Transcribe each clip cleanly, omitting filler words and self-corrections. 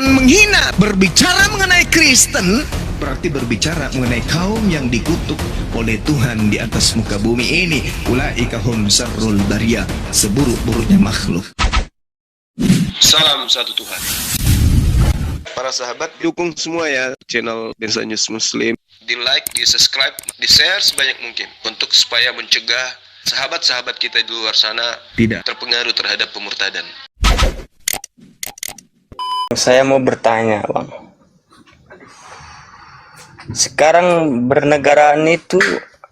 dan menghina, berbicara mengenai Kristen, berarti berbicara mengenai kaum yang dikutuk oleh Tuhan di atas muka bumi ini. Ulaika hum syarrul bariyah, seburuk-buruknya makhluk. Salam satu Tuhan. Para sahabat, dukung semua ya channel Densa News Muslim. Di like, di subscribe, di share sebanyak mungkin untuk supaya mencegah sahabat-sahabat kita di luar sana tidak terpengaruh terhadap pemurtadan. Saya mau bertanya, Bang. Sekarang bernegaraan itu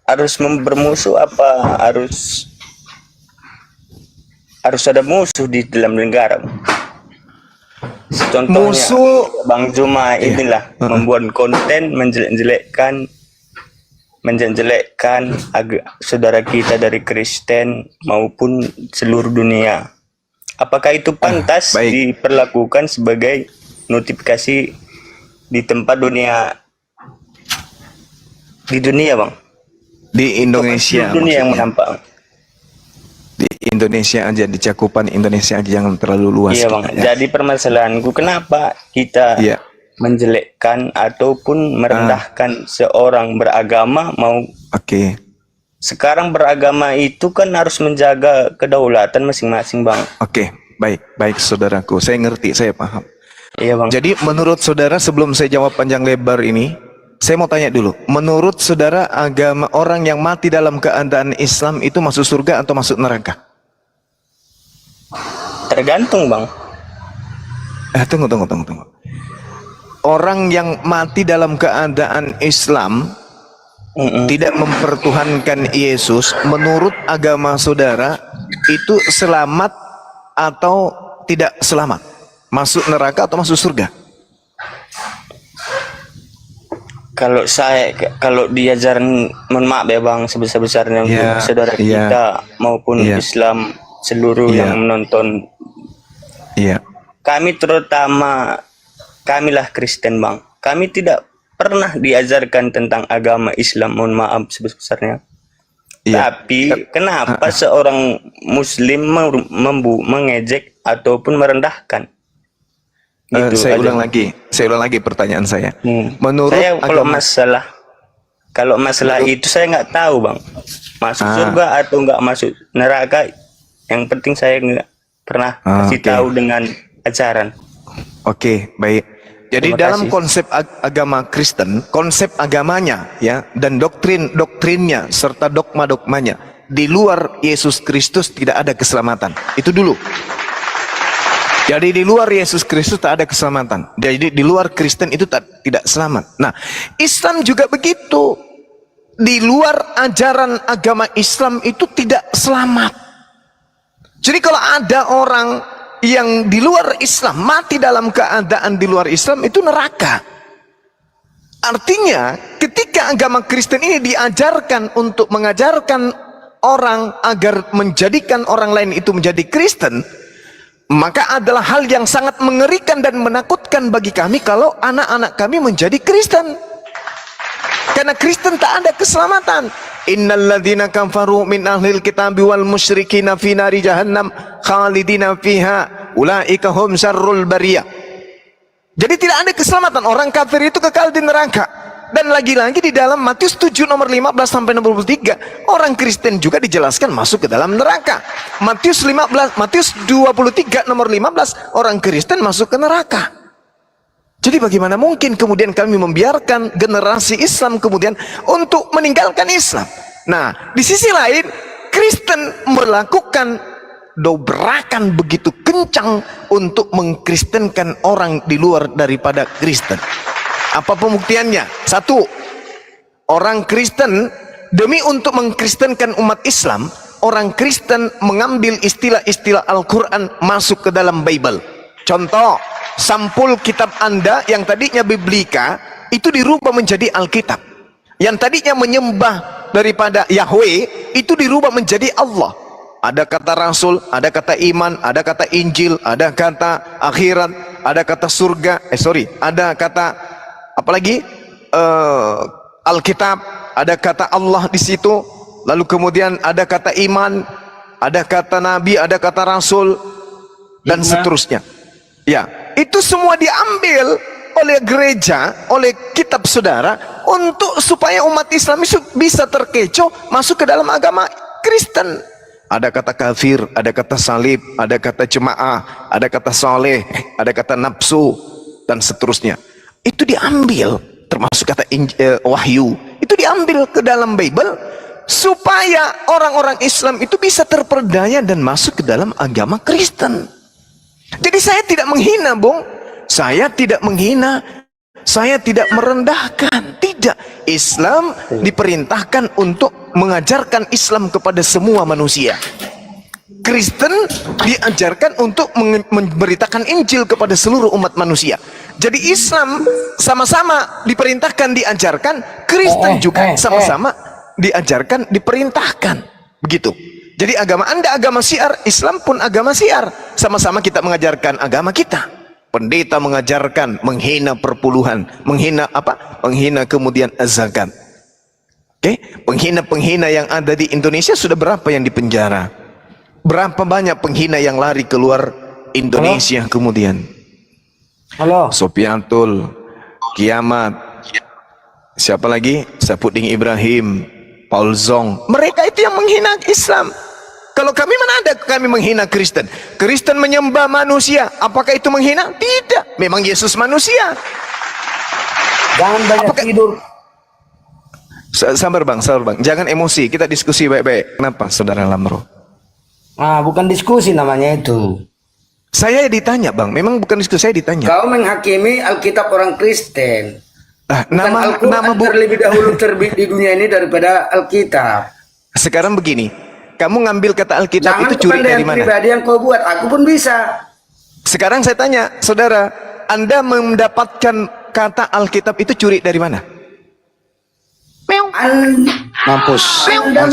harus bermusuh apa harus ada musuh di dalam negara? Contohnya Musuh, Bang Juma inilah membuat konten menjelek-jelekkan saudara kita dari Kristen maupun seluruh dunia. Apakah itu pantas diperlakukan sebagai notifikasi di tempat dunia, Bang? di Indonesia, Dunia yang menampak. di Indonesia aja, di cakupan Indonesia aja, jangan terlalu luas. Iya, Bang. Ya. Jadi permasalahanku, kenapa kita menjelekkan ataupun merendahkan seorang beragama Sekarang beragama itu kan harus menjaga kedaulatan masing-masing, Bang. Baik saudaraku, saya ngerti, saya paham. Iya, Bang. Jadi menurut saudara, sebelum saya jawab panjang lebar ini, saya mau tanya dulu, menurut saudara agama orang yang mati dalam keadaan Islam itu masuk surga atau masuk neraka? Tergantung, Bang. Tunggu. Orang yang mati dalam keadaan Islam tidak mempertuhankan Yesus, menurut agama saudara itu selamat atau tidak selamat? Masuk neraka atau masuk surga? Kalau diajaran, mohon maaf ya, Bang, sebesar-besarnya untuk saudara kita maupun Islam seluruh yang menonton. Kamilah Kristen, Bang. Kami tidak pernah diajarkan tentang agama Islam, mohon maaf sebesar-besarnya. Tapi kenapa seorang Muslim mengejek ataupun merendahkan? Saya ulang lagi pertanyaan saya. Menurut saya kalau masalah itu saya nggak tahu, Bang. Masuk surga atau nggak masuk neraka. Yang penting saya nggak pernah kasih tahu dengan ajaran. Baik. Jadi dalam konsep agama Kristen, konsep agamanya dan doktrinnya serta dogma-dogmanya, di luar Yesus Kristus tidak ada keselamatan. Itu dulu. Jadi di luar Yesus Kristus tak ada keselamatan. Jadi di luar Kristen itu tidak selamat. Nah, Islam juga begitu. Di luar ajaran agama Islam itu tidak selamat. Jadi kalau ada orang yang di luar Islam mati dalam keadaan di luar Islam, itu neraka. Artinya ketika agama Kristen ini diajarkan untuk mengajarkan orang agar menjadikan orang lain itu menjadi Kristen, maka adalah hal yang sangat mengerikan dan menakutkan bagi kami kalau anak-anak kami menjadi Kristen. Karena Kristen tak ada keselamatan. Innalladzina kafaru min ahlil kitabi wal musyrikina fi nari jahannam khalidina fiha ulaika hum syarrul bariyah. Jadi tidak ada keselamatan, orang kafir itu kekal di neraka. Dan lagi-lagi di dalam Matius 7 nomor 15 sampai 23, orang Kristen juga dijelaskan masuk ke dalam neraka. Matius 23 nomor 15, orang Kristen masuk ke neraka. Jadi bagaimana mungkin kemudian kami membiarkan generasi Islam kemudian untuk meninggalkan Islam? Nah, di sisi lain Kristen melakukan dobrakan begitu kencang untuk mengkristenkan orang di luar daripada Kristen. Apa pembuktiannya? Satu, orang Kristen demi untuk mengkristenkan umat Islam, orang Kristen mengambil istilah-istilah Al-Quran masuk ke dalam Bible. Contoh, sampul kitab Anda yang tadinya Biblika itu dirubah menjadi Alkitab. Yang tadinya menyembah daripada Yahweh itu dirubah menjadi Allah. Ada kata Rasul, ada kata iman, ada kata Injil, ada kata akhirat, ada kata surga, ada kata apalagi Alkitab, ada kata Allah di situ. Lalu kemudian ada kata iman, ada kata Nabi, ada kata Rasul, dan seterusnya. Ya, Itu semua diambil oleh gereja, oleh kitab saudara, untuk supaya umat Islam itu bisa terkecoh masuk ke dalam agama Kristen. Ada kata kafir, ada kata salib, ada kata jemaah, ada kata soleh, ada kata nafsu, dan seterusnya. Itu diambil, termasuk kata wahyu, itu diambil ke dalam Bible supaya orang-orang Islam itu bisa terperdaya dan masuk ke dalam agama Kristen. Jadi saya tidak menghina, Bung. Saya tidak menghina, saya tidak merendahkan. Tidak. Islam diperintahkan untuk mengajarkan Islam kepada semua manusia. Kristen diajarkan untuk memberitakan Injil kepada seluruh umat manusia. Jadi Islam sama-sama diperintahkan, diajarkan. Kristen juga sama-sama diajarkan, diperintahkan. Begitu. Jadi agama Anda agama syiar, Islam pun agama syiar. Sama-sama kita mengajarkan agama kita. Pendeta mengajarkan menghina perpuluhan, menghina apa? Menghina kemudian zakat. Oke, penghina-penghina yang ada di Indonesia sudah berapa yang dipenjara? Berapa banyak penghina yang lari keluar Indonesia kemudian? Halo. Sopiantul, Kiamat, siapa lagi? Sapuding Ibrahim, Paul Zong. Mereka itu yang menghina Islam. Kalau kami mana ada kami menghina Kristen? Kristen menyembah manusia. Apakah itu menghina? Tidak. Memang Yesus manusia. Jangan banyak tidur. Sabar bang, jangan emosi, kita diskusi baik-baik. Kenapa saudara Lamro? Ah, bukan diskusi namanya itu. Saya ditanya bang, memang bukan diskusi, saya ditanya. Kau menghakimi Alkitab orang Kristen. Nama terlebih dahulu terbit di dunia ini daripada Alkitab. Sekarang begini, kamu ngambil kata Alkitab Jangan itu curi dari mana? pribadi yang kau buat, aku pun bisa. Sekarang saya tanya, saudara, Anda mendapatkan kata Alkitab itu curi dari mana? Mampus. Anda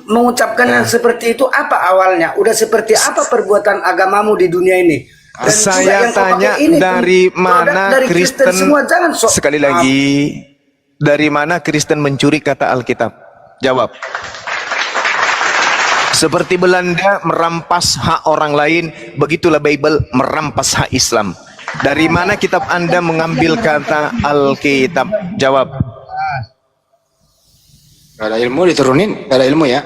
mengucapkan yang seperti itu apa awalnya? Udah seperti apa perbuatan agamamu di dunia ini? Dan saya tanya ini, dari mana dari Kristen semua, jangan sekali lagi, dari mana Kristen mencuri kata Alkitab? Jawab. Seperti Belanda merampas hak orang lain, begitulah Bible merampas hak Islam. Dari mana kitab Anda mengambil kata Alkitab? Jawab. Gak ada ilmu diturunin, gak ada ilmu ya.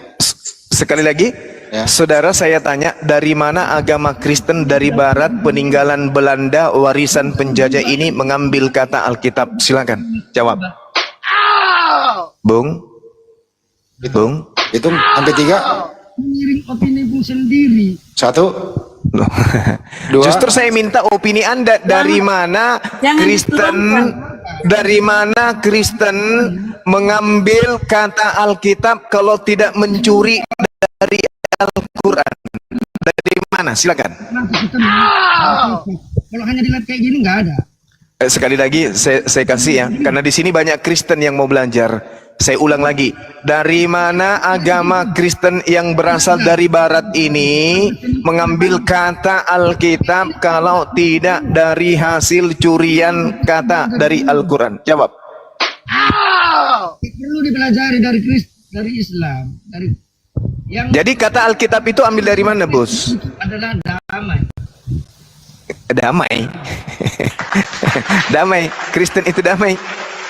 Sekali lagi, ya. Saudara saya tanya, dari mana agama Kristen dari Barat peninggalan Belanda warisan penjajah ini mengambil kata Alkitab? Silakan jawab. Bung, Bung, Itu sampai 3. mengiring opini Bung sendiri. 1, 2. Justru saya minta opini Anda, dari mana Kristen mengambil kata Alkitab kalau tidak mencuri dari Al-Quran? Dari mana? Silakan. Kalau hanya dilihat kayak gini nggak ada. Sekali lagi saya kasih ya, karena di sini banyak Kristen yang mau belajar. Saya ulang lagi, dari mana agama Kristen yang berasal dari Barat ini mengambil kata Alkitab kalau tidak dari hasil curian kata dari Al-Quran? Jawab. Perlu dipelajari dari Islam, Jadi kata Alkitab itu ambil dari mana, Bos? adalah damai. Damai. Damai. Kristen itu damai.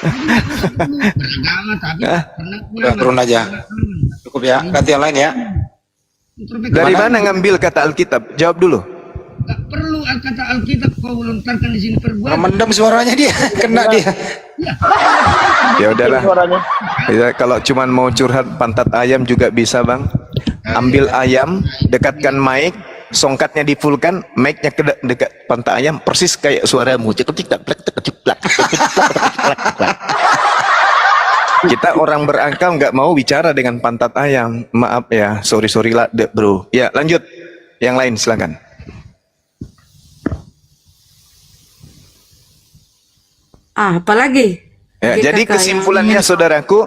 Beragama tapi Udah turun aja. Cukup ya, ganti yang lain ya. Dari mana ngambil kata Alkitab? Jawab dulu. Gak perlu kata Alkitab kau lontarkan di sini perbuatan. Mendam suaranya dia, kena dia. Ya udahlah. Ya, kalau cuman mau curhat pantat ayam juga bisa, Bang. Ambil ayam, dekatkan mic, songkatnya difulkan, mic-nya ke dekat pantat ayam, persis kayak suaramu. Kita orang berakal nggak mau bicara dengan pantat ayam. Maaf ya, sorry lah, bro. Ya, lanjut. Yang lain silakan. Apalagi? Ya, jadi kesimpulannya saudaraku,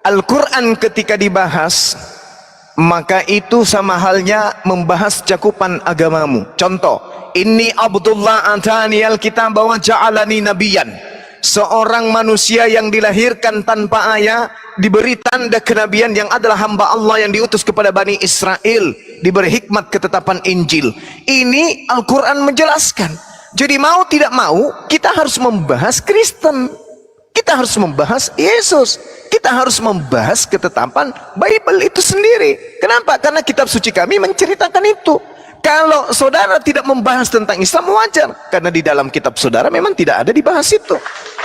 Al-Quran ketika dibahas, maka itu sama halnya membahas cakupan agamamu. Contoh, Inni Abdullah atani al-kitab wa ja'alani nabiyan. Seorang manusia yang dilahirkan tanpa ayah diberi tanda kenabian yang adalah hamba Allah yang diutus kepada Bani Israel, diberi hikmat ketetapan Injil. Ini Al-Quran menjelaskan. Jadi mau tidak mau kita harus membahas Kristen, kita harus membahas Yesus, kita harus membahas ketetapan Bible itu sendiri. Kenapa? Karena kitab suci kami menceritakan itu. Kalau saudara tidak membahas tentang Islam, wajar, karena di dalam kitab saudara memang tidak ada dibahas itu,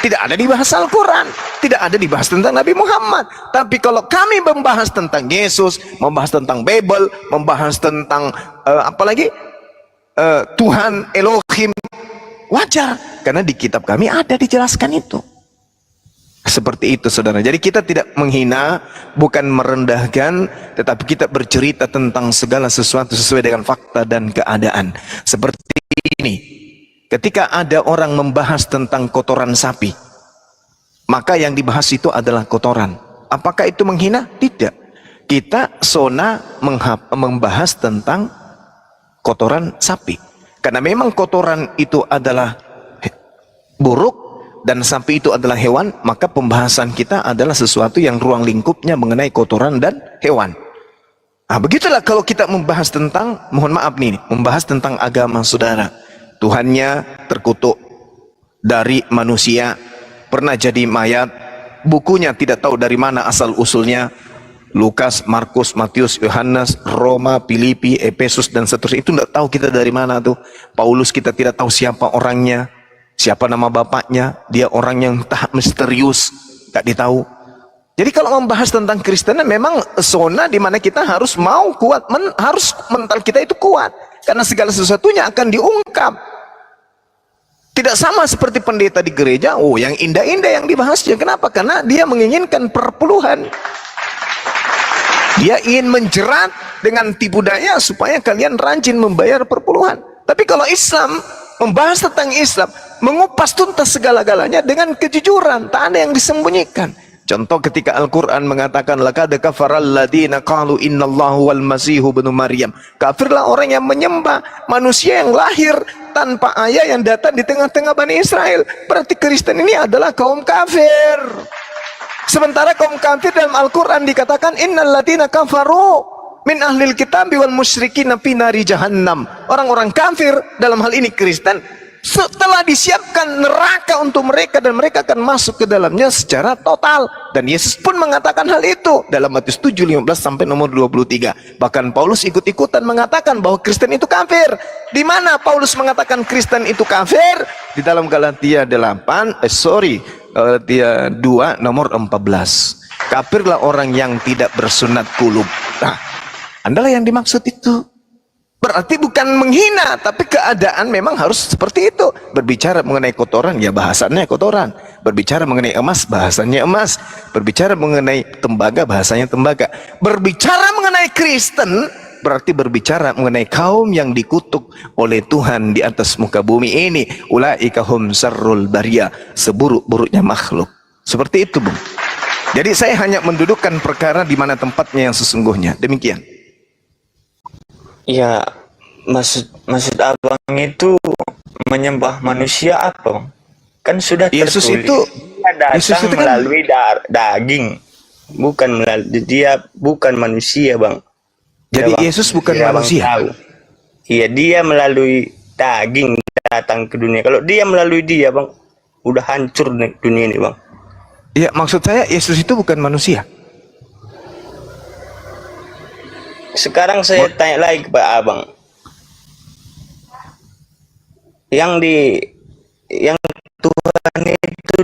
tidak ada dibahas Al-Quran, tidak ada dibahas tentang Nabi Muhammad. Tapi kalau kami membahas tentang Yesus, membahas tentang Bible, membahas tentang apalagi Tuhan Elohim, wajar, karena di kitab kami ada dijelaskan itu. Seperti itu saudara. Jadi kita tidak menghina, bukan merendahkan, tetapi kita bercerita tentang segala sesuatu sesuai dengan fakta dan keadaan. Seperti ini, ketika ada orang membahas tentang kotoran sapi, maka yang dibahas itu adalah kotoran. Apakah itu menghina? Tidak. Kita membahas tentang kotoran sapi, karena memang kotoran itu adalah buruk dan sapi itu adalah hewan, maka pembahasan kita adalah sesuatu yang ruang lingkupnya mengenai kotoran dan hewan. Nah, begitulah kalau kita membahas tentang, mohon maaf nih, membahas tentang agama saudara. Tuhannya terkutuk dari manusia, pernah jadi mayat, bukunya tidak tahu dari mana asal usulnya. Lukas, Markus, Matius, Yohanes, Roma, Filipi, Efesus dan seterusnya, itu tidak tahu kita dari mana tuh. Paulus kita tidak tahu siapa orangnya, siapa nama bapaknya, dia orang yang tahap misterius, tak ditahu. Jadi kalau membahas tentang Kristen memang zona di mana kita harus mau kuat, harus mental kita itu kuat, karena segala sesuatunya akan diungkap. Tidak sama seperti pendeta di gereja, oh yang indah-indah yang dibahasnya. Kenapa? Karena dia menginginkan perpuluhan. Dia ingin menjerat dengan tipu daya supaya kalian rajin membayar perpuluhan. Tapi kalau Islam membahas tentang Islam, mengupas tuntas segala-galanya dengan kejujuran, tak ada yang disembunyikan. Contoh ketika Al-Quran mengatakan laqad kafaral ladzina qalu innallahu wal masihu ibnu Maryam. Kafirlah orang yang menyembah manusia yang lahir tanpa ayah yang datang di tengah-tengah Bani Israel. Berarti Kristen ini adalah kaum kafir. Sementara kaum kafir dalam Al-Quran dikatakan innal ladzina kafaru min ahlil kitabi wal musyrikin fi nari jahannam. Orang-orang kafir dalam hal ini Kristen setelah disiapkan neraka untuk mereka dan mereka akan masuk ke dalamnya secara total. Dan Yesus pun mengatakan hal itu dalam Matius 7:15 sampai nomor 23. Bahkan Paulus ikut-ikutan mengatakan bahwa Kristen itu kafir. Di mana Paulus mengatakan Kristen itu kafir? Di dalam Galatia 2 nomor 14. Kafirlah orang yang tidak bersunat kulub. Nah, Andalah yang dimaksud itu. Berarti bukan menghina, tapi keadaan memang harus seperti itu. Berbicara mengenai kotoran, ya bahasannya kotoran. Berbicara mengenai emas, bahasannya emas. Berbicara mengenai tembaga, bahasanya tembaga. Berbicara mengenai Kristen, berarti berbicara mengenai kaum yang dikutuk oleh Tuhan di atas muka bumi ini. Ulaika hum syarrul bariyah, seburuk-buruknya makhluk. Seperti itu, Bung. Jadi saya hanya mendudukkan perkara di mana tempatnya yang sesungguhnya. Demikian. Ya, maksud abang itu menyembah manusia apa? Kan sudah Yesus tertulis. itu Dia datang Yesus itu kan melalui daging, bukan melalui, dia bukan manusia, bang. jadi Ya, bang. Yesus bukan Ya, bang manusia. tahu. Iya, dia melalui daging datang ke dunia. Kalau dia melalui dia, bang, udah hancur dunia ini, bang. Ya, maksud saya Yesus itu bukan manusia. Sekarang saya tanya lagi kepada abang, yang Tuhan itu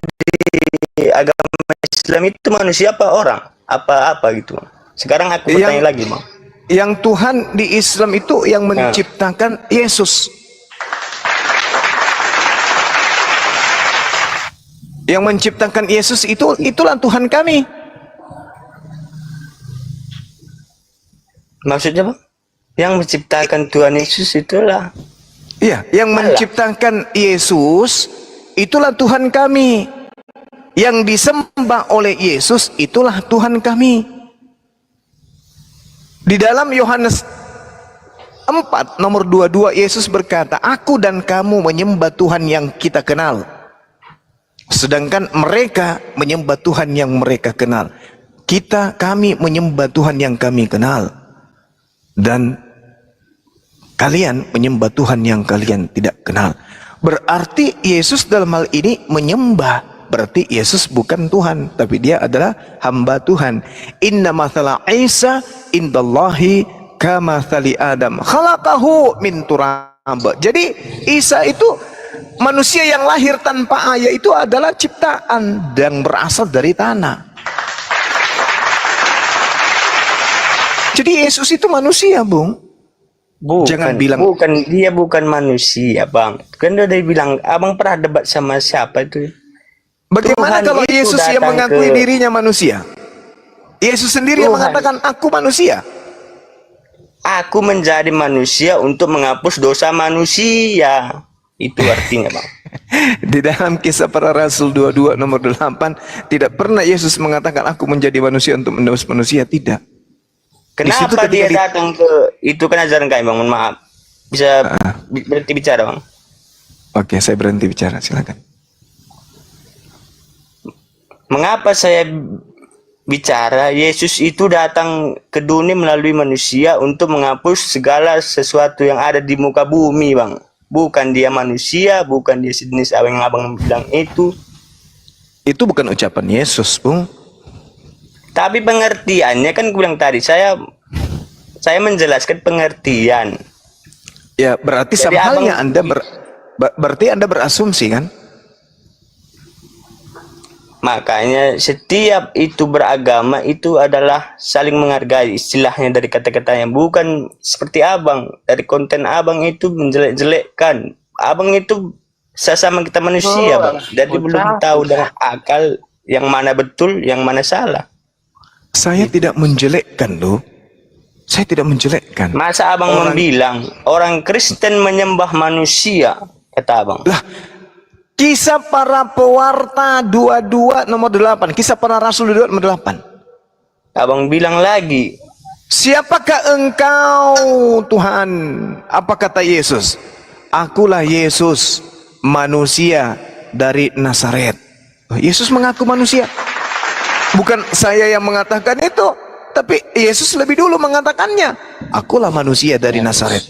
di agama Islam itu manusia apa orang? Apa gitu, bang? Sekarang aku bertanya lagi, bang. Yang Tuhan di Islam itu yang menciptakan Yesus. Yang menciptakan Yesus itulah Tuhan kami. Maksudnya, bang? Yang menciptakan Tuhan Yesus itulah. Iya, yang menciptakan Yesus itulah Tuhan kami. Yang disembah oleh Yesus itulah Tuhan kami. Di dalam Yohanes 4 nomor 22 Yesus berkata, aku dan kamu menyembah Tuhan yang kita kenal, sedangkan mereka menyembah Tuhan yang mereka kenal. kami menyembah Tuhan yang kami kenal, dan kalian menyembah Tuhan yang kalian tidak kenal. Berarti Yesus dalam hal ini menyembah. Berarti Yesus bukan Tuhan, tapi dia adalah hamba Tuhan. Inna mathala Isa indallahi kamathali Adam khalaqahu min turab. Jadi Isa itu manusia yang lahir tanpa ayah, itu adalah ciptaan dan berasal dari tanah. Jadi Yesus itu manusia, Bung. Jangan bilang dia bukan manusia, Bang. Kan udah bilang, abang pernah debat sama siapa itu? Bagaimana Tuhan kalau itu Yesus yang datang mengakui ke- dirinya manusia? Yesus sendiri yang Tuhan. mengatakan aku manusia. Aku menjadi manusia untuk menghapus dosa manusia. Itu artinya, Bang. Di dalam Kisah Para Rasul 22 nomor 8 tidak pernah Yesus mengatakan aku menjadi manusia untuk menebus manusia, tidak. Di situ Kenapa dia ketika datang ke itu, kan ajaran kami, Bang? Mohon maaf. Bisa berhenti bicara, Bang? Oke, saya berhenti bicara, silakan. Mengapa saya bicara Yesus itu datang ke dunia melalui manusia untuk menghapus segala sesuatu yang ada di muka bumi, Bang? Bukan dia manusia, bukan dia sejenis apa yang abang bilang itu. Itu bukan ucapan Yesus, Bung. Tapi pengertiannya kan gue bilang tadi, saya menjelaskan pengertian. Ya, berarti Jadi sama halnya abang- berarti Anda berasumsi kan? Makanya setiap itu beragama itu adalah saling menghargai, istilahnya dari kata-katanya. Bukan seperti abang, dari konten abang itu menjelek-jelekkan. Abang itu sesama kita manusia, Bang. Jadi belum tahu dengan akal yang mana betul, yang mana salah. Saya tidak menjelekkan loh. Saya tidak menjelekkan. Masa abang bilang orang Kristen menyembah manusia, kata abang. Lah, Kisah Para Pewarta 22 nomor 8. Kisah Para Rasul 22 nomor 8. Abang bilang lagi, Siapakah engkau Tuhan? Apa kata Yesus? Akulah Yesus, manusia dari Nazaret. Yesus mengaku manusia. Bukan saya yang mengatakan itu, tapi Yesus lebih dulu mengatakannya. Akulah manusia dari Nazaret.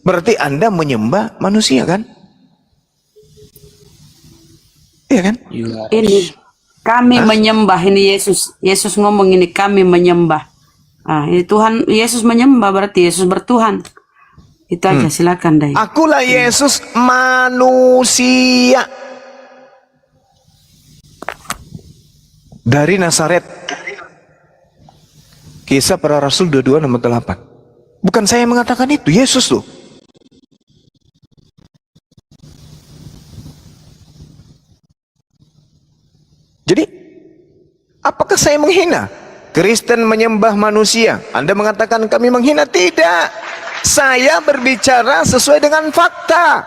Berarti Anda menyembah manusia kan? Iya kan? Ini kami menyembah, ini Yesus. Yesus ngomong ini kami menyembah. Ah, ini Tuhan, Yesus menyembah berarti Yesus bertuhan. Itu aja, silakan Dai. Akulah Yesus manusia dari Nazaret. Kisah Para Rasul 22 nomor 8. Bukan saya yang mengatakan itu, Yesus tuh. Jadi, apakah saya menghina? Kristen menyembah manusia. Anda mengatakan kami menghina? Tidak. Saya berbicara sesuai dengan fakta.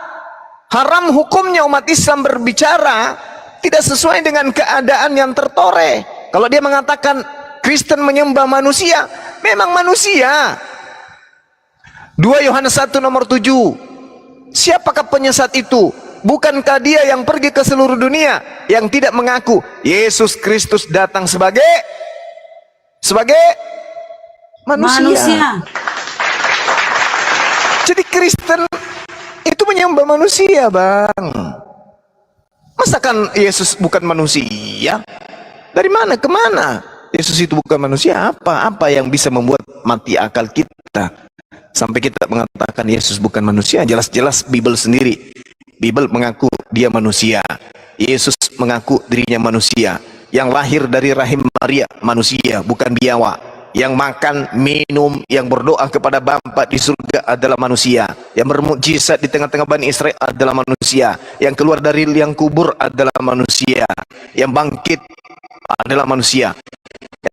Haram hukumnya umat Islam berbicara tidak sesuai dengan keadaan yang tertore. Kalau dia mengatakan Kristen menyembah manusia, memang manusia. 2 Yohanes 1 nomor 7. Siapakah penyesat itu? Bukankah dia yang pergi ke seluruh dunia yang tidak mengaku Yesus Kristus datang sebagai manusia. Jadi Kristen itu menyembah manusia, Bang. Masakan Yesus bukan manusia? Dari mana ke mana? Yesus itu bukan manusia. Apa yang bisa membuat mati akal kita sampai kita mengatakan Yesus bukan manusia? Jelas-jelas Bible sendiri. Bible mengaku dia manusia. Yesus mengaku dirinya manusia. Yang lahir dari rahim Maria manusia, bukan biawak. Yang makan, minum, yang berdoa kepada Bapa di surga adalah manusia. Yang bermukjizat di tengah-tengah Bani Israel adalah manusia. Yang keluar dari liang kubur adalah manusia. Yang bangkit adalah manusia.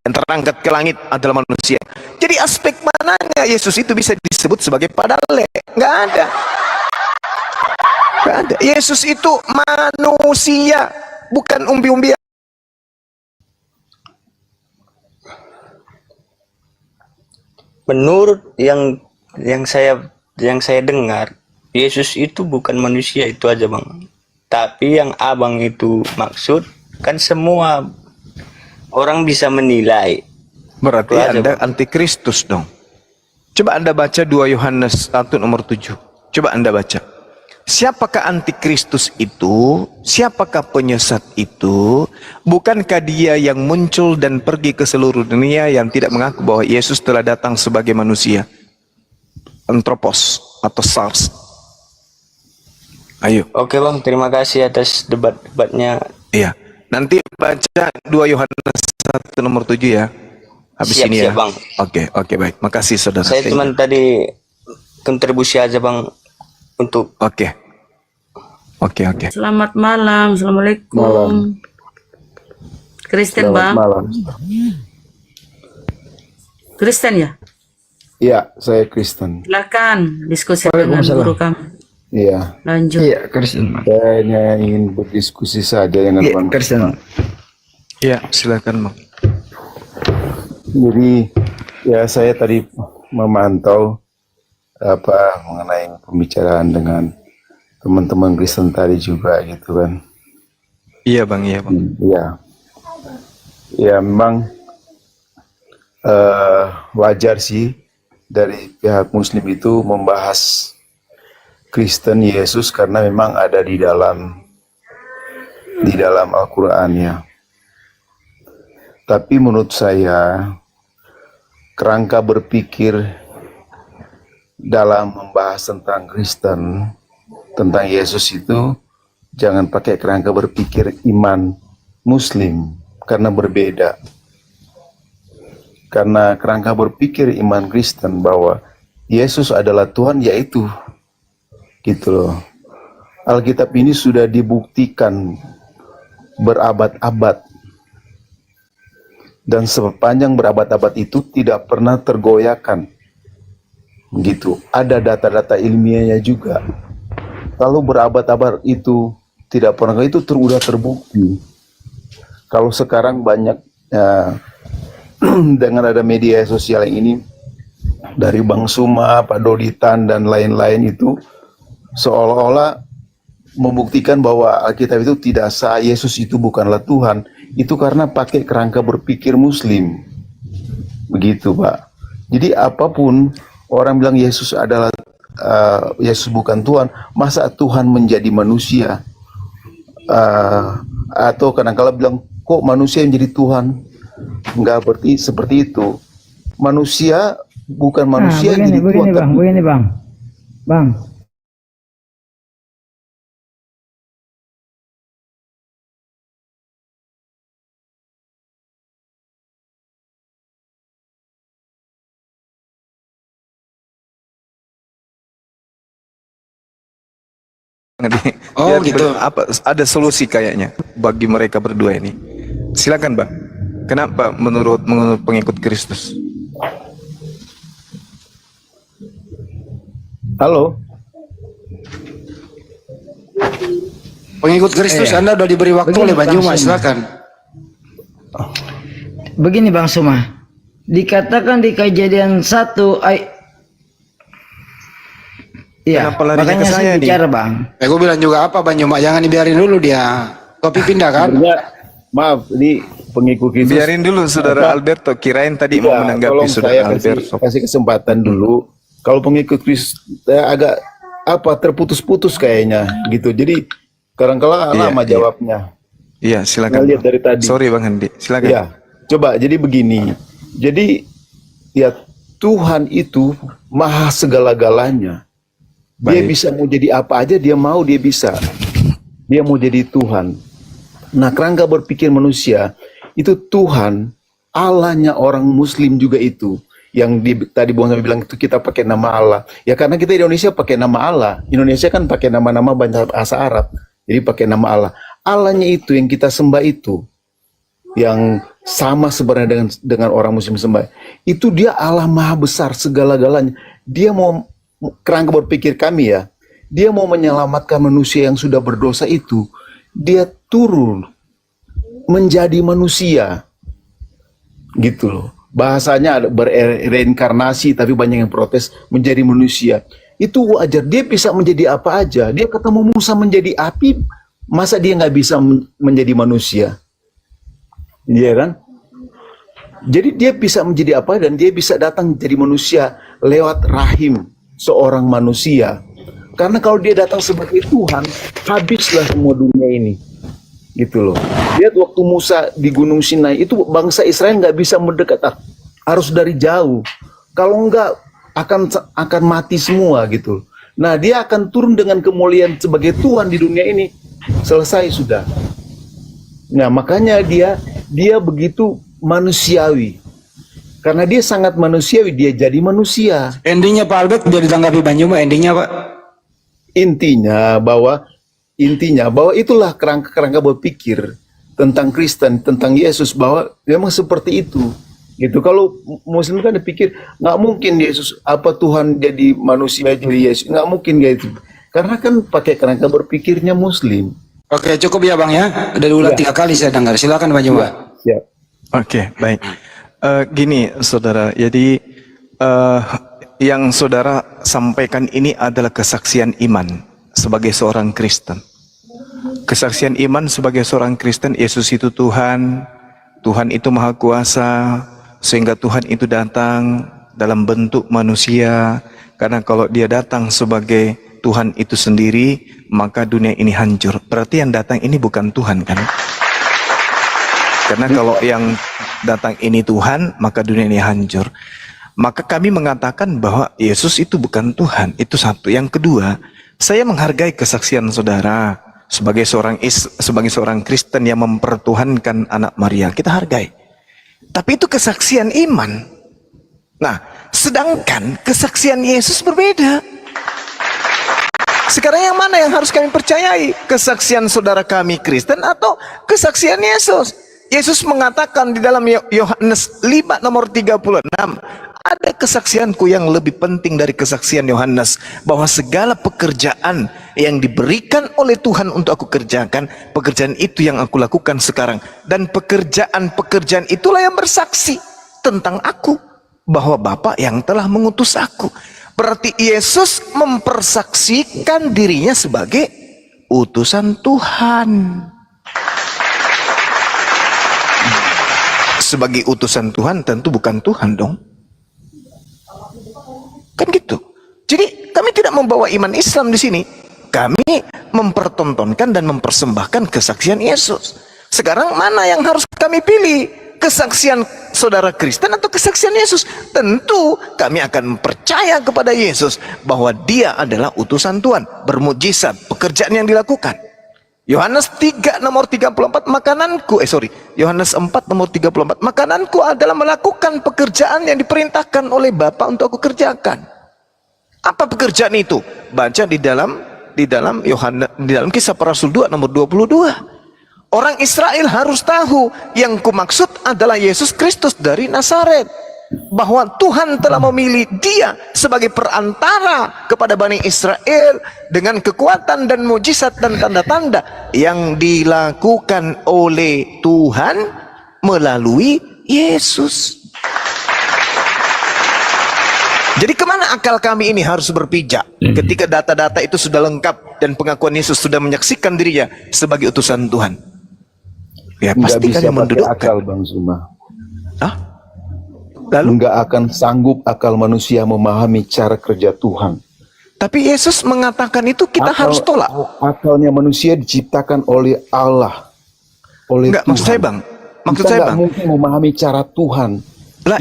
Yang terangkat ke langit adalah manusia. Jadi aspek mananya Yesus itu bisa disebut sebagai padale? Nggak ada. Nggak ada. Yesus itu manusia, bukan umbi-umbian. menurut yang saya dengar, Yesus itu bukan manusia, itu aja Bang. Tapi yang abang itu maksud, kan semua orang bisa menilai Berarti Itu aja, Anda Bang. antikristus dong. Coba Anda baca 2 Yohanes 1 nomor 7. Coba Anda baca. Siapakah antikristus itu? Siapakah penyesat itu? Bukankah dia yang muncul dan pergi ke seluruh dunia yang tidak mengaku bahwa Yesus telah datang sebagai manusia? Antropos atau SARS. Ayo. Oke Bang, terima kasih atas debat-debatnya. Iya. Nanti baca 2 Yohanes 1 nomor 7 ya. Habis Siap, ini ya. siap, Bang. Oke, baik. Makasih saudara. Saya cuma tadi kontribusi aja Bang untuk Oke. Selamat malam. Assalamualaikum. Kristen, Bang. Malam. Kristen ya? Iya, saya Kristen. Silakan diskusi dengan guru kami. Iya, Lanjut. Iya, Kristen. saya hanya ingin berdiskusi saja dengan Iya, Bang. Kristen. Iya, silakan, Bang. Jadi, ya saya tadi memantau mengenai pembicaraan dengan teman-teman Kristen tadi juga gitu kan. Iya, Bang. Iya. Ya memang wajar sih dari pihak Muslim itu membahas Kristen Yesus karena memang ada di dalam Al-Quran ya. Tapi menurut saya kerangka berpikir dalam membahas tentang Kristen, tentang Yesus itu jangan pakai kerangka berpikir iman Muslim karena berbeda. Karena kerangka berpikir iman Kristen bahwa Yesus adalah Tuhan, yaitu gitu loh. Alkitab ini sudah dibuktikan berabad-abad, dan sepanjang berabad-abad itu tidak pernah tergoyahkan gitu. Ada data-data ilmiahnya juga. Kalau berabad-abad itu tidak pernah, itu sudah terbukti. Kalau sekarang banyak dengan ada media sosial yang ini, dari Bang Suma, Pak Doditan dan lain-lain, itu seolah-olah membuktikan bahwa Alkitab itu tidak sah, Yesus itu bukanlah Tuhan. Itu karena pakai kerangka berpikir Muslim. Begitu, Pak. Jadi apapun orang bilang Yesus adalah Yesus bukan Tuhan, masa Tuhan menjadi manusia? Atau kadang-kala bilang kok manusia yang jadi Tuhan? Enggak berarti seperti itu. Manusia bukan manusia yang jadi Tuhan. Begini bang. Oh, gitu. Ada solusi kayaknya bagi mereka berdua ini. Silakan, Bang. Kenapa menurut pengikut Kristus? Halo. Pengikut Kristus Anda sudah diberi waktu oleh Bang Juma, silakan. Begini Bang Suma, dikatakan di Kejadian 1 ayat. Iya, Kenapa larinya makanya ke saya saya nih? bicara Bang. Gue bilang juga apa Bang Juma, jangan dibiarin dulu dia. Kopi pindah kan? Ya, maaf, ini pengikut Kristus. Biarin dulu Saudara Alberto, kirain tadi mau menanggapi tolong Saudara saya Alberto. kasih kesempatan dulu. Kalau pengikut Kristus agak terputus-putus kayaknya gitu. Jadi kadang-kala lama iya. jawabnya. Iya, silakan. Nggak lihat Bang. dari tadi. Sorry Bang Hendi, silakan. Ya, coba jadi begini. Jadi ya Tuhan itu maha segala-galanya. Dia Baik. bisa mau jadi apa aja dia mau, dia bisa. Dia mau jadi Tuhan. Nah, kerangka berpikir manusia itu Tuhan, Allahnya orang Muslim juga itu. Yang tadi Bung Sami bilang itu kita pakai nama Allah. Ya karena kita di Indonesia pakai nama Allah. Indonesia kan pakai nama-nama bahasa Arab. Jadi pakai nama Allah. Allahnya itu yang kita sembah itu, yang sama sebenarnya dengan orang Muslim sembah. Itu dia Allah maha besar segala-galanya. Dia mau, kerangka berpikir kami ya, dia mau menyelamatkan manusia yang sudah berdosa itu. Dia turun menjadi manusia. Gitu loh. Bahasanya ada bereinkarnasi, tapi banyak yang protes menjadi manusia. Itu wajar, dia bisa menjadi apa aja. Dia ketemu Musa menjadi api, masa dia nggak bisa menjadi manusia? Iya kan? Jadi dia bisa menjadi apa, dan dia bisa datang jadi manusia lewat rahim seorang manusia. Karena kalau dia datang sebagai Tuhan, habislah semua dunia ini. Gitu loh. Lihat waktu Musa di Gunung Sinai, itu bangsa Israel nggak bisa mendekat, harus dari jauh. Kalau enggak akan mati semua gitu. Nah, dia akan turun dengan kemuliaan sebagai Tuhan di dunia ini. Selesai sudah. Nah, makanya dia begitu manusiawi. Karena dia sangat manusiawi, dia jadi manusia. Endingnya Pak Albert dia ditanggapi Banyuma, endingnya Pak. Intinya bahwa itulah kerangka berpikir tentang Kristen, tentang Yesus, bahwa memang seperti itu. Gitu. Kalau Muslim kan dipikir nggak mungkin Yesus Tuhan jadi manusia jadi Yesus, nggak mungkin gitu. Karena kan pakai kerangka berpikirnya Muslim. Oke, cukup ya Bang ya. Udah diulang 3 kali saya dengar. Silakan Banyuma. Ya. Oke, baik. Gini, saudara. Jadi yang saudara sampaikan ini adalah kesaksian iman sebagai seorang Kristen. Kesaksian iman sebagai seorang Kristen, Yesus itu Tuhan, Tuhan itu Maha Kuasa, sehingga Tuhan itu datang dalam bentuk manusia. Karena kalau dia datang sebagai Tuhan itu sendiri, maka dunia ini hancur. Berarti yang datang ini bukan Tuhan kan? Karena kalau yang datang ini Tuhan, maka dunia ini hancur. Maka kami mengatakan bahwa Yesus itu bukan Tuhan. Itu satu. Yang kedua, saya menghargai kesaksian saudara sebagai seorang Kristen yang mempertuhankan anak Maria. Kita hargai. Tapi itu kesaksian iman. Nah, sedangkan kesaksian Yesus berbeda. Sekarang yang mana yang harus kami percayai? Kesaksian saudara kami Kristen atau kesaksian Yesus? Yesus mengatakan di dalam Yohanes 5 nomor 36, ada kesaksianku yang lebih penting dari kesaksian Yohanes, bahwa segala pekerjaan yang diberikan oleh Tuhan untuk aku kerjakan, pekerjaan itu yang aku lakukan sekarang. Dan pekerjaan itulah yang bersaksi tentang aku, bahwa Bapa yang telah mengutus aku. Berarti Yesus mempersaksikan dirinya sebagai utusan Tuhan. Sebagai utusan Tuhan tentu bukan Tuhan dong. Kan gitu. Jadi kami tidak membawa iman Islam di sini. Kami mempertontonkan dan mempersembahkan kesaksian Yesus. Sekarang mana yang harus kami pilih? Kesaksian saudara Kristen atau kesaksian Yesus? Tentu kami akan percaya kepada Yesus bahwa dia adalah utusan Tuhan, bermujizat, pekerjaan yang dilakukan. Yohanes 3 nomor 34, Yohanes 4 nomor 34, makananku adalah melakukan pekerjaan yang diperintahkan oleh Bapa untuk aku kerjakan. Apa pekerjaan itu? Baca di dalam Kisah Para Rasul 2 nomor 22. Orang Israel harus tahu yang kumaksud adalah Yesus Kristus dari Nazaret, bahwa Tuhan telah memilih dia sebagai perantara kepada Bani Israel dengan kekuatan dan mujizat dan tanda-tanda yang dilakukan oleh Tuhan melalui Yesus. Jadi kemana akal kami ini harus berpijak ketika data-data itu sudah lengkap dan pengakuan Yesus sudah menyaksikan dirinya sebagai utusan Tuhan? Ya pasti kan yang mendudukkan akal, Bang Zuma. Lalu nggak akan sanggup akal manusia memahami cara kerja Tuhan. Tapi Yesus mengatakan itu kita harus tolak. Akalnya manusia diciptakan oleh Allah, oleh Tuhan. Maksud saya bang, mungkin memahami cara Tuhan. Lah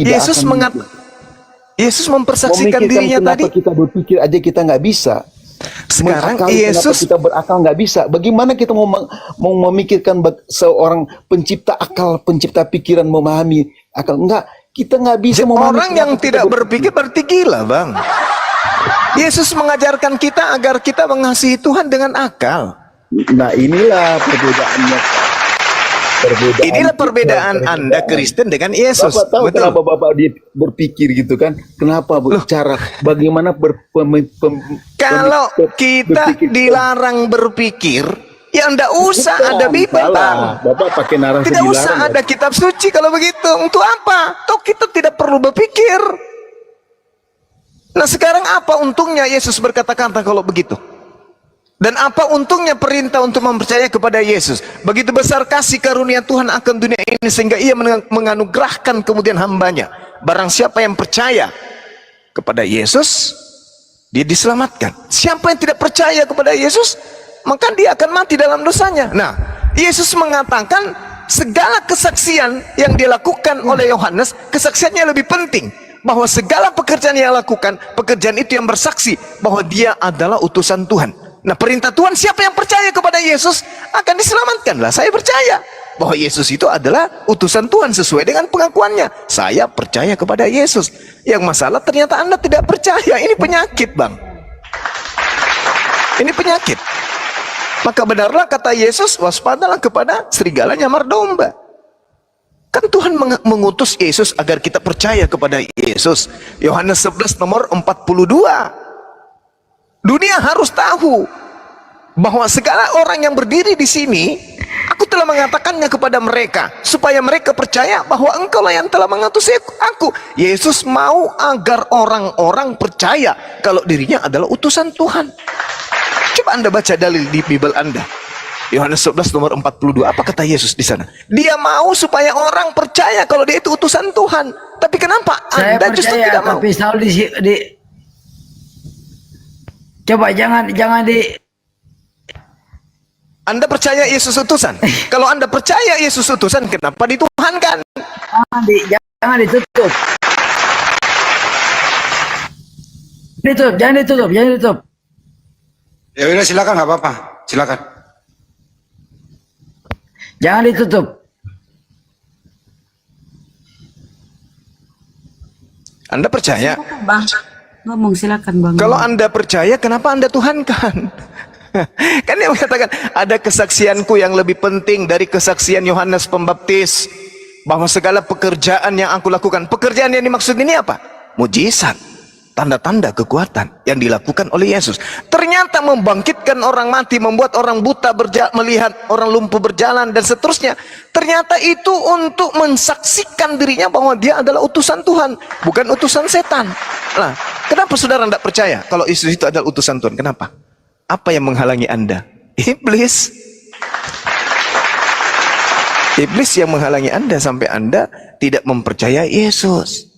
Yesus mempersaksikan dirinya tadi. Kita berpikir aja kita nggak bisa. Sekarang Yesus kita berakal nggak bisa. Bagaimana kita mau memikirkan seorang pencipta akal, pencipta pikiran memahami akal? Enggak. Kita nggak bisa memahami. Orang yang tidak berpikir berarti gila, Bang. Yesus mengajarkan kita agar kita mengasihi Tuhan dengan akal. Nah, inilah perbedaannya. Inilah perbedaan Anda Kristen dengan Yesus. Bapak tahu betul. kenapa Bapak berpikir gitu kan? Kenapa cara bagaimana kalau kita dilarang berpikir, ya enggak usah ada Bible, Bang. Bapak pakai narasi tidak usah ada kitab suci kalau begitu. Untuk apa? Toh kita tidak perlu berpikir. Nah sekarang apa untungnya Yesus berkata-kata kalau begitu? Dan apa untungnya perintah untuk mempercayai kepada Yesus? Begitu besar kasih karunia Tuhan akan dunia ini sehingga ia menganugerahkan kemudian hambanya. Barang siapa yang percaya kepada Yesus, dia diselamatkan. Siapa yang tidak percaya kepada Yesus, maka dia akan mati dalam dosanya. Nah, Yesus mengatakan segala kesaksian yang dilakukan oleh Yohanes, kesaksiannya lebih penting. Bahwa segala pekerjaan yang lakukan, pekerjaan itu yang bersaksi bahwa dia adalah utusan Tuhan. Nah, perintah Tuhan, siapa yang percaya kepada Yesus akan diselamatkanlah. Saya percaya bahwa Yesus itu adalah utusan Tuhan sesuai dengan pengakuannya. Saya percaya kepada Yesus. Yang masalah ternyata Anda tidak percaya. Ini penyakit, Bang. Ini penyakit. Maka benarlah kata Yesus, waspadalah kepada serigala nyamar domba. Kan Tuhan mengutus Yesus agar kita percaya kepada Yesus. Yohanes 11 nomor 42. Dunia harus tahu bahwa segala orang yang berdiri di sini, aku telah mengatakannya kepada mereka supaya mereka percaya bahwa engkaulah yang telah mengutus aku. Yesus mau agar orang-orang percaya kalau dirinya adalah utusan Tuhan. Coba Anda baca dalil di Bible Anda. Yohanes 11 nomor 42. Apa kata Yesus di sana? Dia mau supaya orang percaya kalau dia itu utusan Tuhan. Tapi kenapa Saya Anda justru percaya, tidak mau? tapi selalu coba jangan di Anda percaya Yesus utusan? Kalau Anda percaya Yesus utusan, kenapa dituhankan? jangan ditutup. Jangan ditutup. Ya udah silakan, nggak apa-apa. Silakan. Jangan ditutup. Anda percaya? Bang, ngomong silakan Bang. Kalau Anda percaya, kenapa Anda tuhankan? Kan dia mengatakan, ada kesaksianku yang lebih penting dari kesaksian Yohanes Pembaptis, bahwa segala pekerjaan yang aku lakukan. Pekerjaan yang dimaksud ini apa? Mujizat, tanda-tanda kekuatan yang dilakukan oleh Yesus. Ternyata membangkitkan orang mati, membuat orang buta melihat, orang lumpuh berjalan, dan seterusnya. Ternyata itu untuk mensaksikan dirinya bahwa dia adalah utusan Tuhan, bukan utusan setan. Nah, kenapa saudara tidak percaya kalau Yesus itu adalah utusan Tuhan? Kenapa? Apa yang menghalangi Anda? Iblis. Iblis yang menghalangi Anda sampai Anda tidak mempercayai Yesus.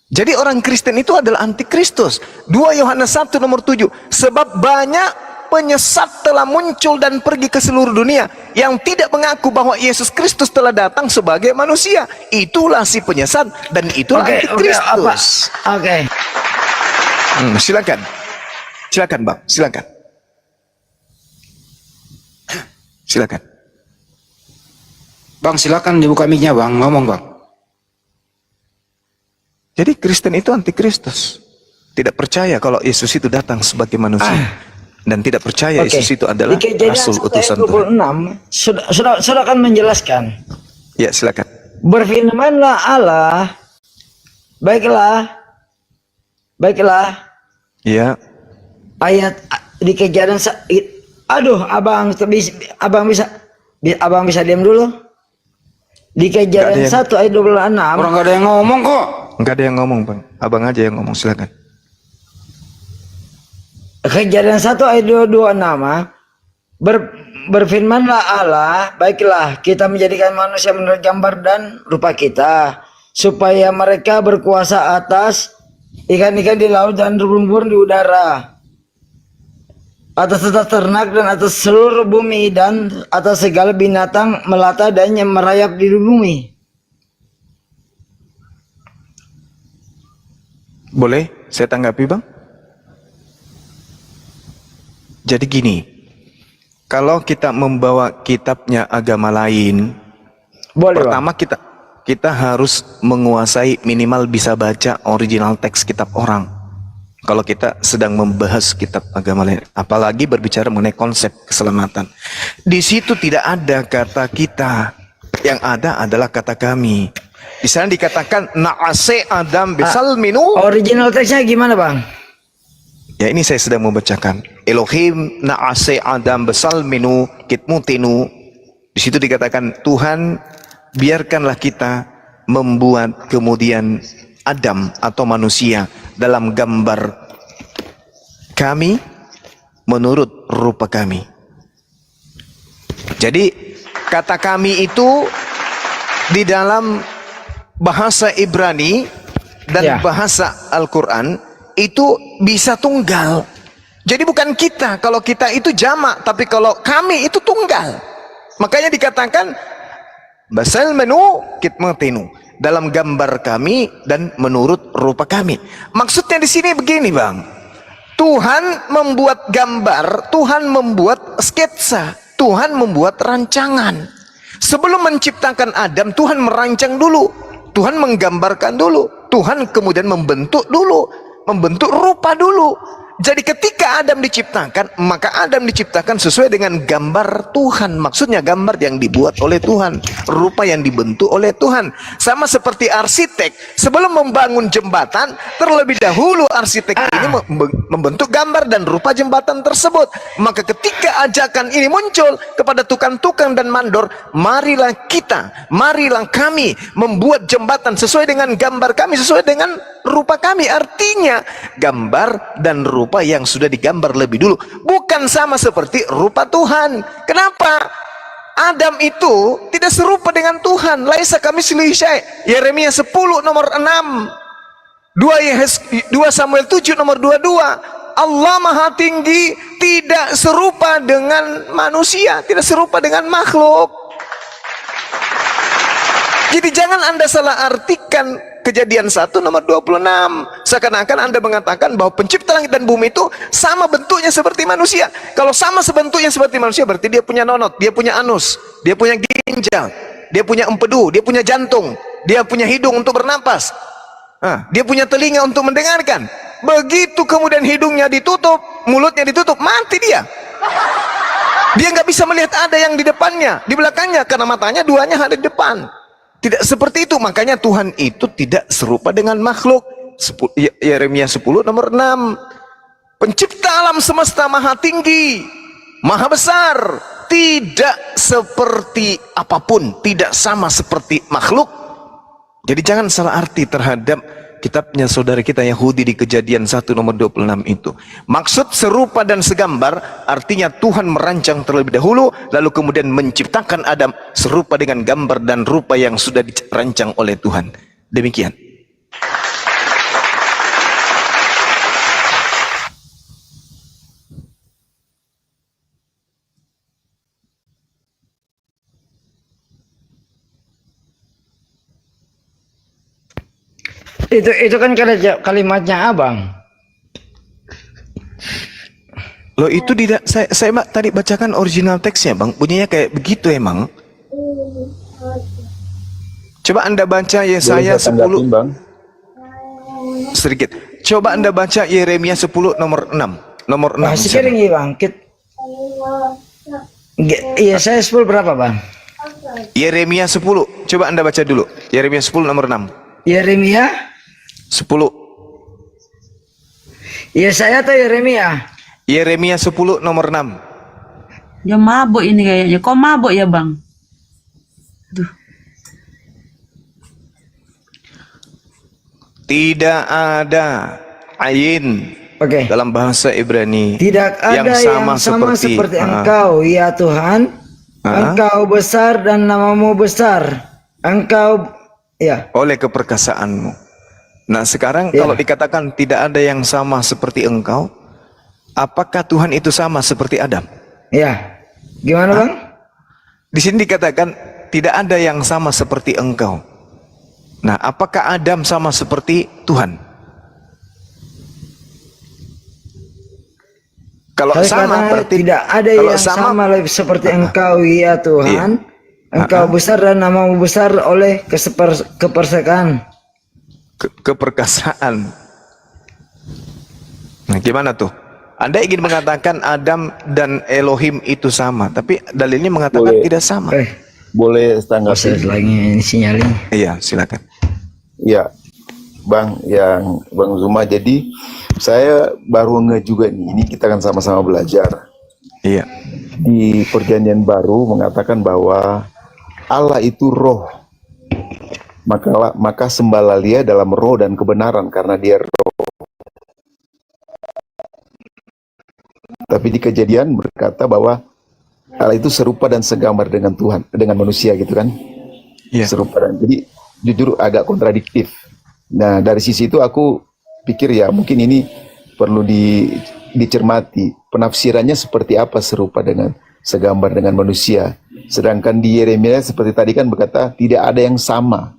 Jadi orang Kristen itu adalah antikristus. 2 Yohanes 1 nomor 7. Sebab banyak penyesat telah muncul dan pergi ke seluruh dunia yang tidak mengaku bahwa Yesus Kristus telah datang sebagai manusia. Itulah si penyesat dan itulah antikristus. Oke. Silakan. Silakan Bang, silakan. Silakan. Bang, silakan dibuka mic-nya, Bang. Ngomong, Bang. Jadi Kristen itu antikristus. Tidak percaya kalau Yesus itu datang sebagai manusia. Dan tidak percaya Yesus itu adalah Rasul utusan Tuhan. 26 sudah akan menjelaskan. Ya, silakan. Berfirmanlah Allah, baiklah. Ya. Ayat di Kejadian aduh, abang bisa diam dulu. Di Kejadian 1 ayat 26. Orang nggak ada yang ngomong kok. Enggak ada yang ngomong, Bang. Abang aja yang ngomong, silakan. Kejadian 1 ayat 26. Berfirmanlah Allah, baiklah kita menjadikan manusia menurut gambar dan rupa kita, supaya mereka berkuasa atas ikan-ikan di laut dan burung-burung di udara, atas ternak dan atas seluruh bumi, dan atas segala binatang melata dan yang merayap di bumi. Boleh saya tanggapi, Bang? Jadi gini, kalau kita membawa kitabnya agama lain, Boleh, pertama kita harus menguasai, minimal bisa baca original teks kitab orang. Kalau kita sedang membahas kitab agama lain, apalagi berbicara mengenai konsep keselamatan, di situ tidak ada kata kita, yang ada adalah kata kami. Di sana dikatakan na'ase Adam besal minu. Original teksnya gimana, Bang? Ya, ini saya sedang membacakan. Elohim na'ase Adam besal minu kitmutinu. Di situ dikatakan, Tuhan biarkanlah kita membuat kemudian Adam atau manusia dalam gambar kami, menurut rupa kami. Jadi kata kami itu di dalam bahasa Ibrani dan bahasa Al-Quran itu bisa tunggal. Jadi bukan kita, kalau kita itu jamak, tapi kalau kami itu tunggal. Makanya dikatakan basal menu kitmatinu, dalam gambar kami dan menurut rupa kami. Maksudnya di sini begini, Bang. Tuhan membuat gambar, Tuhan membuat sketsa, Tuhan membuat rancangan. Sebelum menciptakan Adam, Tuhan merancang dulu, Tuhan menggambarkan dulu, Tuhan kemudian membentuk dulu, membentuk rupa dulu. Jadi ketika Adam diciptakan, maka Adam diciptakan sesuai dengan gambar Tuhan. Maksudnya gambar yang dibuat oleh Tuhan, rupa yang dibentuk oleh Tuhan. Sama seperti arsitek, sebelum membangun jembatan, terlebih dahulu arsitek ini membentuk gambar dan rupa jembatan tersebut. Maka ketika ajakan ini muncul kepada tukang-tukang dan mandor, marilah kita, marilah kami membuat jembatan sesuai dengan gambar kami, sesuai dengan rupa kami. Artinya gambar dan rupa yang sudah digambar lebih dulu, bukan sama seperti rupa Tuhan. Kenapa? Adam itu tidak serupa dengan Tuhan. Laisa kamitslihi syai'. Yeremia 10 nomor 6, 2 Samuel 7 nomor 22. Allah Maha Tinggi tidak serupa dengan manusia, tidak serupa dengan makhluk. Jadi jangan Anda salah artikan Kejadian 1 nomor 26. Seakan-akan Anda mengatakan bahwa pencipta langit dan bumi itu sama bentuknya seperti manusia. Kalau sama sebentuknya seperti manusia, berarti dia punya nonot, dia punya anus, dia punya ginjal, dia punya empedu, dia punya jantung, dia punya hidung untuk bernapas, dia punya telinga untuk mendengarkan. Begitu kemudian hidungnya ditutup, mulutnya ditutup, mati dia. Dia nggak bisa melihat ada yang di depannya, di belakangnya, karena matanya duanya ada di depan. Tidak seperti itu. Makanya Tuhan itu tidak serupa dengan makhluk. Yeremia 10 nomor 6. Pencipta alam semesta Maha Tinggi, Maha Besar, tidak seperti apapun, tidak sama seperti makhluk. Jadi jangan salah arti terhadap kitabnya saudara kita Yahudi di Kejadian 1 nomor 26 itu. Maksud serupa dan segambar artinya Tuhan merancang terlebih dahulu, lalu kemudian menciptakan Adam serupa dengan gambar dan rupa yang sudah dirancang oleh Tuhan. Demikian. Itu kan kalimatnya Abang. Loh itu tidak, saya tadi bacakan original teksnya, Bang. Bunyinya kayak begitu emang. Coba Anda baca Yesaya 10 Bang. sedikit. Coba Anda baca Yeremia 10 nomor 6. Nomor 6. Sekarang ya Bang. Iya, saya 10 berapa Bang? Yeremia 10. Coba Anda baca dulu. Yeremia 10 nomor 6. Yeremia 10. Yesaya atau Yeremia? Yeremia 10 nomor 6. Dia mabuk ini kayaknya. Kok mabuk ya, Bang? Aduh. Tidak ada ayin dalam bahasa Ibrani tidak ada yang sama seperti Engkau, ya Tuhan. Engkau besar dan namamu besar. Engkau oleh keperkasaanmu. Nah sekarang kalau dikatakan tidak ada yang sama seperti Engkau, apakah Tuhan itu sama seperti Adam? Ya, gimana Bang? Di sini dikatakan tidak ada yang sama seperti Engkau. Nah, apakah Adam sama seperti Tuhan? Kalau sama berarti tidak ada yang sama seperti Engkau, ya Tuhan. Engkau besar dan namamu besar oleh keperkasaan. Keperkasaan. Nah, gimana tuh? Anda ingin mengatakan Adam dan Elohim itu sama, tapi dalilnya mengatakan tidak sama. Boleh tanggapi lagi ini sinyalnya. Iya, silakan. Ya, Bang, yang Bang Zuma. Jadi saya baru juga nih. Ini kita kan sama-sama belajar. Iya. Di Perjanjian Baru mengatakan bahwa Allah itu roh. Maka sembahlah Dia dalam roh dan kebenaran karena Dia roh. Tapi di Kejadian berkata bahwa Allah itu serupa dan segambar dengan Tuhan, dengan manusia gitu kan. Iya. Serupa dan jadi jujur agak kontradiktif. Nah dari sisi itu aku pikir ya mungkin ini perlu dicermati penafsirannya seperti apa serupa dengan segambar dengan manusia. Sedangkan di Yeremia seperti tadi kan berkata tidak ada yang sama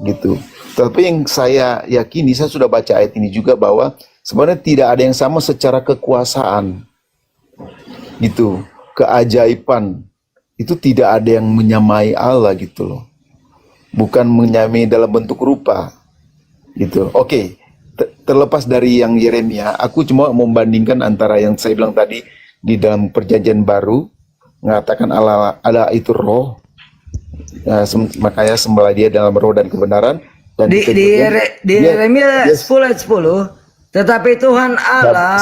gitu. Tapi yang saya yakini, saya sudah baca ayat ini juga bahwa sebenarnya tidak ada yang sama secara kekuasaan gitu, keajaiban itu tidak ada yang menyamai Allah gitu loh, bukan menyamai dalam bentuk rupa gitu. Oke, terlepas dari yang Yeremia, aku cuma membandingkan antara yang saya bilang tadi di dalam Perjanjian Baru mengatakan Allah itu roh, makanya sembahlah dia dalam roh dan kebenaran. Dan Di Yeremia 10 ayat 10, tetapi Tuhan Allah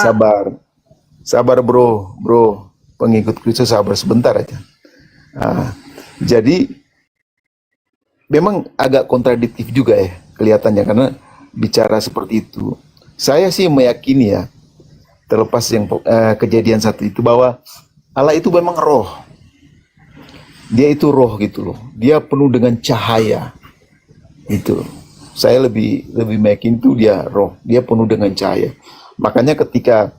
sabar bro, pengikut Kristus sabar sebentar aja. Nah, jadi memang agak kontradiktif juga ya kelihatannya karena bicara seperti itu. Saya sih meyakini ya, terlepas yang Kejadian 1 itu, bahwa Allah itu memang roh. Dia itu roh gitu loh. Dia penuh dengan cahaya. Itu. Saya lebih meyakini itu dia roh. Dia penuh dengan cahaya. Makanya ketika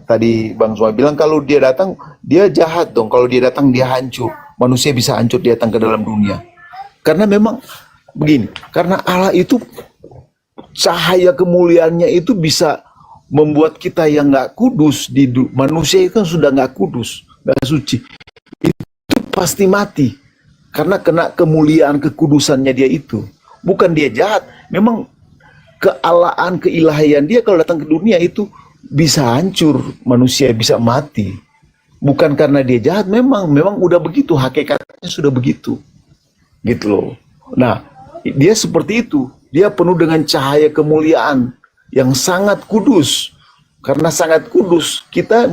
tadi Bang Suma bilang kalau dia datang dia jahat dong. Kalau dia datang dia hancur. Manusia bisa hancur dia datang ke dalam dunia. Karena memang begini, karena Allah itu cahaya kemuliaannya itu bisa membuat kita yang nggak kudus manusia itu kan sudah nggak kudus, nggak suci, itu pasti mati karena kena kemuliaan kekudusannya dia itu. Bukan dia jahat, memang kealaan keilahian dia kalau datang ke dunia itu bisa hancur, manusia bisa mati. Bukan karena dia jahat, memang udah begitu, hakikatnya sudah begitu, gitu loh. Nah, dia seperti itu, dia penuh dengan cahaya kemuliaan yang sangat kudus. Karena sangat kudus, kita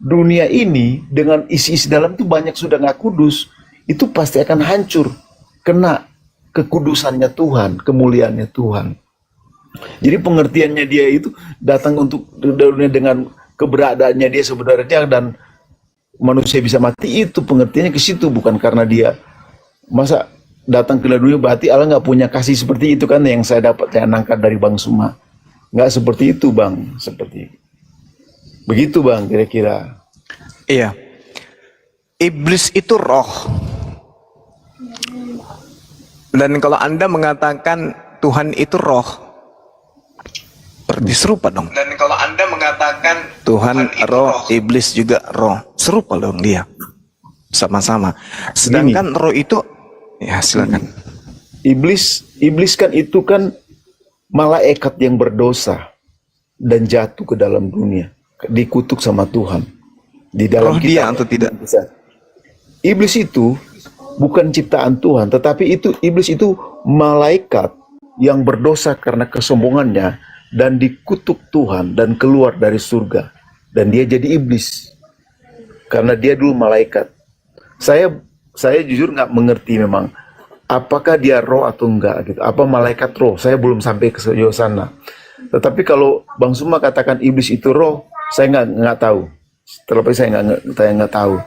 dunia ini dengan isi-isi dalam itu banyak sudah nggak kudus, itu pasti akan hancur kena kekudusannya Tuhan, kemuliaannya Tuhan. Jadi pengertiannya dia itu datang untuk dunia dengan keberadaannya dia sebenarnya dan manusia bisa mati, itu pengertiannya ke situ, bukan karena dia masa datang ke dunia berarti Allah nggak punya kasih seperti itu kan yang saya dapat yang nangkat dari Bang Suma. Nggak seperti itu Bang, seperti begitu Bang kira-kira. Iya. Iblis itu roh. Dan kalau Anda mengatakan Tuhan itu roh, berarti serupa dong. Dan kalau Anda mengatakan Tuhan roh, iblis juga roh, serupa dong dia. Sama-sama. Sedangkan roh itu, ya silakan. Iblis kan itu kan malaikat yang berdosa dan jatuh ke dalam dunia, dikutuk sama Tuhan. Di dalam roh dia atau tidak? Iblis itu bukan ciptaan Tuhan, tetapi iblis itu malaikat yang berdosa karena kesombongannya dan dikutuk Tuhan dan keluar dari surga. Dan dia jadi iblis karena dia dulu malaikat. Saya jujur nggak mengerti memang apakah dia roh atau enggak gitu. Apa malaikat roh? Saya belum sampai ke sejauh sana. Tetapi kalau Bang Suma katakan iblis itu roh, saya nggak tahu. Terlebih saya nggak tahu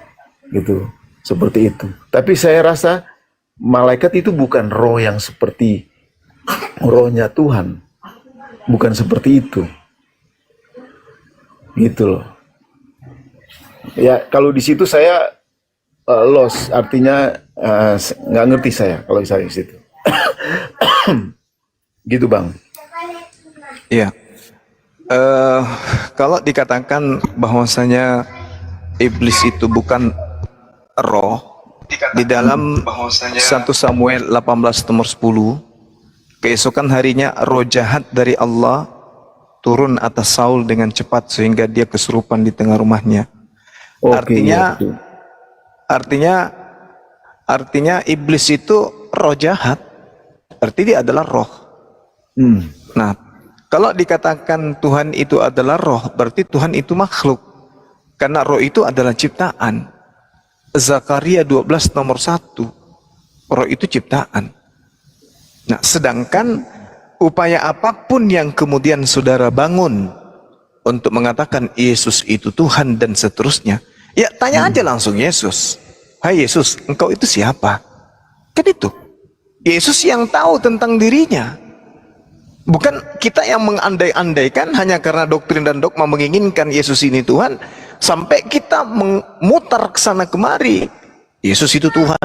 gitu, seperti itu. Tapi saya rasa malaikat itu bukan roh yang seperti rohnya Tuhan, bukan seperti itu, gitu loh. Ya kalau di situ saya lost, artinya nggak ngerti saya kalau saya di situ. Gitu Bang. Iya. Kalau dikatakan bahwasanya iblis itu bukan roh, di dalam 1 Samuel 18 nomor 10, keesokan harinya roh jahat dari Allah turun atas Saul dengan cepat sehingga dia kesurupan di tengah rumahnya. Artinya iblis itu roh jahat, berarti dia adalah roh. Nah, kalau dikatakan Tuhan itu adalah roh, berarti Tuhan itu makhluk. Karena roh itu adalah ciptaan. Zakaria 12 nomor 1, roh itu ciptaan. Nah, sedangkan upaya apapun yang kemudian saudara bangun, untuk mengatakan Yesus itu Tuhan dan seterusnya, ya tanya aja langsung Yesus. Hai Yesus, engkau itu siapa? Kan itu. Yesus yang tahu tentang dirinya. Bukan kita yang mengandai-andaikan hanya karena doktrin dan dogma menginginkan Yesus ini Tuhan, sampai kita memutar ke sana kemari. Yesus itu Tuhan,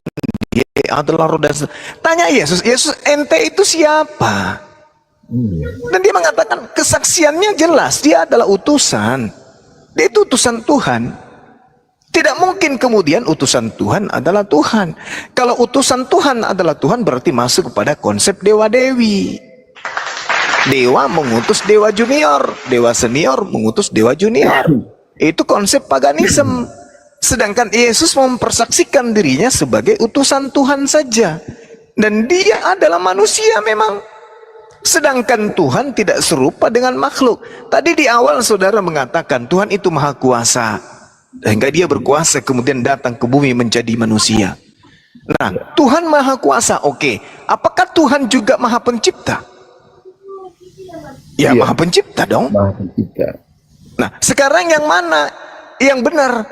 dia adalah roh dan tanya Yesus, Yesus ente itu siapa? Dan dia mengatakan kesaksiannya jelas, dia adalah utusan. Dia itu utusan Tuhan. Tidak mungkin kemudian utusan Tuhan adalah Tuhan. Kalau utusan Tuhan adalah Tuhan, berarti masuk kepada konsep dewa-dewi. Dewa mengutus dewa junior, dewa senior mengutus dewa junior. Itu konsep paganisme. Sedangkan Yesus mempersaksikan dirinya sebagai utusan Tuhan saja. Dan dia adalah manusia memang. Sedangkan Tuhan tidak serupa dengan makhluk. Tadi di awal saudara mengatakan Tuhan itu maha kuasa. Sehingga dia berkuasa kemudian datang ke bumi menjadi manusia. Nah, Tuhan maha kuasa, oke. Apakah Tuhan juga maha pencipta? Ya, Iya. maha pencipta dong. Maha Pencipta. Nah, sekarang yang mana yang benar?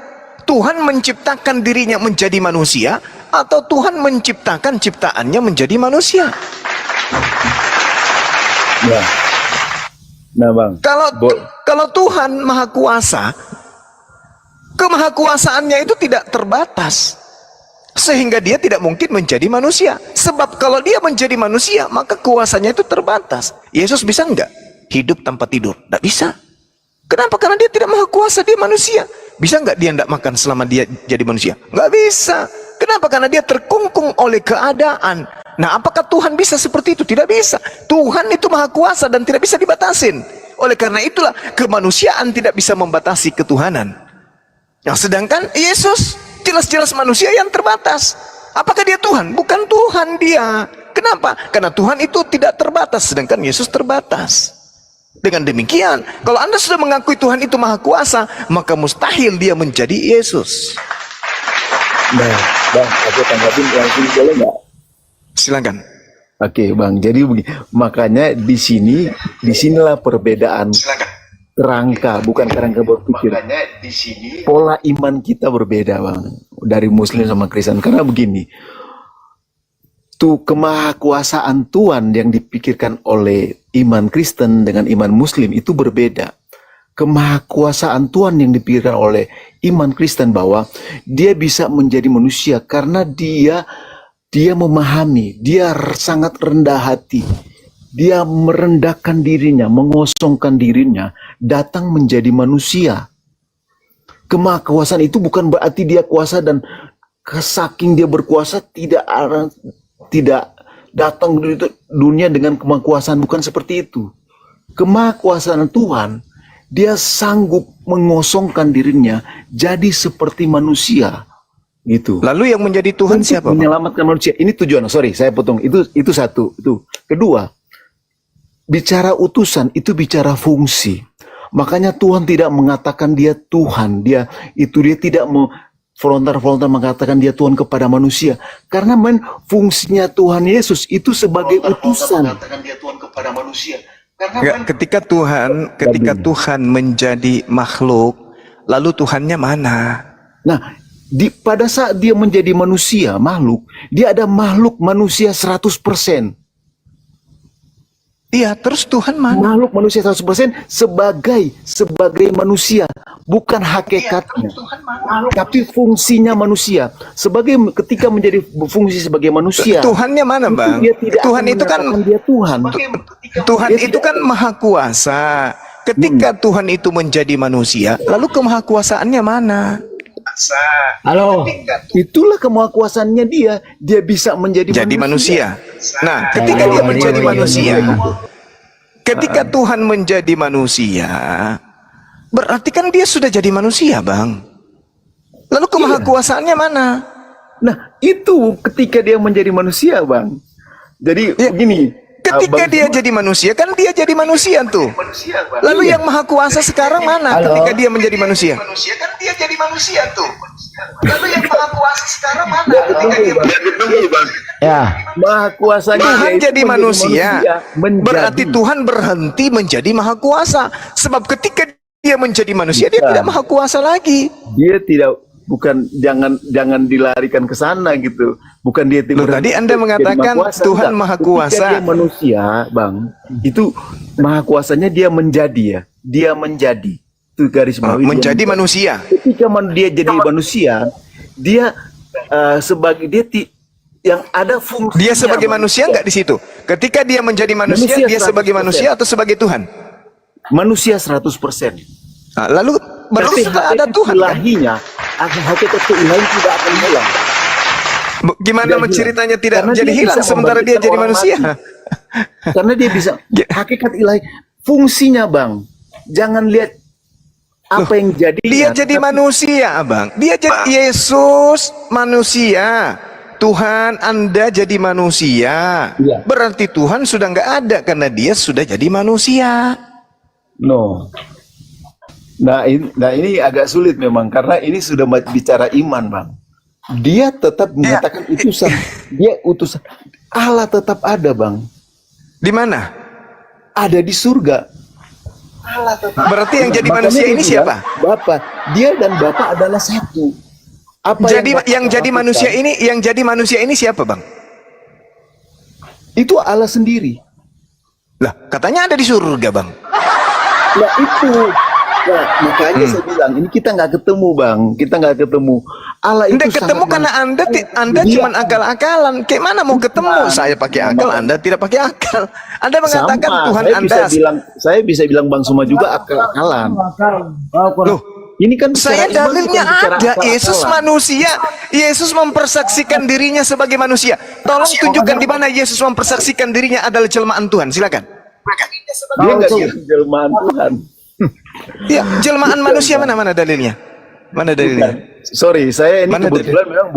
Tuhan menciptakan dirinya menjadi manusia atau Tuhan menciptakan ciptaannya menjadi manusia? Ya. Nah, Bang. Kalau Tuhan maha kuasa, kemahakuasaannya itu tidak terbatas, sehingga dia tidak mungkin menjadi manusia. Sebab kalau dia menjadi manusia, maka kuasanya itu terbatas. Yesus bisa enggak hidup tanpa tidur? Tidak bisa. Kenapa? Karena dia tidak maha kuasa, dia manusia. Bisa enggak dia tidak makan selama dia jadi manusia? Enggak bisa. Kenapa? Karena dia terkungkung oleh keadaan. Nah, apakah Tuhan bisa seperti itu? Tidak bisa. Tuhan itu maha kuasa dan tidak bisa dibatasin. Oleh karena itulah kemanusiaan tidak bisa membatasi ketuhanan. Yang sedangkan Yesus jelas-jelas manusia yang terbatas. Apakah dia Tuhan? Bukan Tuhan dia. Kenapa? Karena Tuhan itu tidak terbatas, sedangkan Yesus terbatas. Dengan demikian, kalau Anda sudah mengakui Tuhan itu maha kuasa, maka mustahil dia menjadi Yesus. Nah, Bang, aku tanggapin langsung boleh nggak? Silakan. Oke, Bang. Jadi begini, makanya disinilah perbedaan kerangka, bukan kerangka berpikir. Pola iman kita berbeda, Bang, dari Muslim sama Kristen. Karena begini, tuh kemahakuasaan Tuhan yang dipikirkan oleh iman Kristen dengan iman Muslim itu berbeda. Kemahakuasaan Tuhan yang dipikirkan oleh iman Kristen bahwa dia bisa menjadi manusia karena dia memahami, dia sangat rendah hati. Dia merendahkan dirinya, mengosongkan dirinya, datang menjadi manusia. Kemahakuasaan itu bukan berarti dia kuasa dan saking dia berkuasa tidak datang ke dunia dengan kemahakuasaan, bukan seperti itu. Kemahakuasaan Tuhan, dia sanggup mengosongkan dirinya jadi seperti manusia. Gitu. Lalu yang menjadi Tuhan siapa, Bang? Menyelamatkan manusia. Ini tujuan. Sorry, saya potong. Itu satu. Itu. Kedua, bicara utusan itu bicara fungsi. Makanya Tuhan tidak mengatakan dia Tuhan. Dia tidak mau frontal mengatakan dia Tuhan kepada manusia. Karena fungsinya Tuhan Yesus itu sebagai utusan. Mengatakan dia Tuhan kepada manusia. Karena ketika Tuhan menjadi makhluk, lalu Tuhannya mana? Nah, pada saat dia menjadi manusia, makhluk, dia ada makhluk manusia 100%. Iya, terus Tuhan mana? Makhluk manusia 100% sebagai manusia, bukan hakikatnya. Tapi fungsinya manusia. Ketika menjadi fungsi sebagai manusia. Tuhannya mana, Bang? Tuhan itu kan dia Tuhan. Tuhan itu kan maha kuasa. Ketika Tuhan itu menjadi manusia, lalu kemahakuasaannya mana? Halo. Itulah kemahakuasaannya dia. Dia bisa menjadi manusia. Nah, ketika dia menjadi manusia, ketika Tuhan menjadi manusia, berarti kan dia sudah jadi manusia, Bang. Lalu kemahakuasaannya mana? Nah, itu ketika dia menjadi manusia, Bang. Jadi begini. Ketika dia jadi manusia, kan dia jadi manusia tuh. Lalu yang maha kuasa sekarang mana? Ketika dia menjadi manusia? Kan dia jadi manusia tuh. Lalu yang maha kuasa sekarang mana? Ketika dia Ya. Maha kuasanya Tuhan yaitu jadi manusia, menjadi. berarti Tuhan berhenti menjadi maha kuasa. Sebab ketika dia menjadi manusia, dia tidak maha kuasa lagi. Dia tidak, bukan, jangan dilarikan ke sana gitu. Bukan dia Loh, tadi Anda mengatakan Tuhan maha kuasa. Ketika dia manusia, Bang, itu maha kuasanya dia menjadi ya. Dia menjadi. Itu garis bawahi. Menjadi manusia. Ketika dia jadi manusia, dia sebagai yang ada fungsi. Dia sebagai manusia nggak di situ? Ketika dia menjadi manusia, dia sebagai 100%. manusia atau sebagai Tuhan? Manusia 100%. Nah, lalu berarti Tapi ada Tuhan kan? ilahinya, hakikat ilahi tidak akan hilang. Gimana Tidak menceritanya hilang. tidak Karena menjadi dia hilang bisa sementara dia membangkitkan jadi orang manusia? mati. Karena dia bisa, hakikat ilahi, fungsinya Bang, jangan lihat apa yang jadi. Dia jadi manusia, Abang. Dia jadi Yesus manusia. Tuhan, Anda jadi manusia. Iya. Berarti Tuhan sudah nggak ada karena dia sudah jadi manusia. No. Nah ini agak sulit memang karena ini sudah bicara iman, Bang. Dia tetap mengatakan utusan. Dia utusan. Allah tetap ada, Bang. Di mana? Ada di surga. Berarti yang jadi Makanya manusia dia ini bilang, siapa? Bapa. Dia dan Bapa adalah satu. Apa Jadi Bapa yang jadi lakukan, manusia ini siapa, Bang? itu Allah sendiri. Lah, katanya ada di surga, Bang. Nah itu. Nah, makanya saya bilang ini kita nggak ketemu, Bang. Kita nggak ketemu. Allah itu Anda ketemu sangat karena Anda Dia- cuma akal-akalan. Kayak mana mau ketemu? Saya pakai akal, Anda tidak pakai akal. Anda mengatakan sama. Tuhan Saya bisa bilang Bang Suma juga akal-akalan. Loh, Ini kan saya bicara iman, dalilnya bukan bicara ada. akal-akalan. Yesus manusia. Yesus mempersaksikan dirinya sebagai manusia. Tolong tunjukkan di mana Yesus mempersaksikan dirinya adalah jelmaan Tuhan. Silakan. Dia nggak jadi jelmaan Tuhan. Ya, jelmaan manusia mana dalilnya? Mana dalilnya? Sorry, saya ini Mana kebetulan memang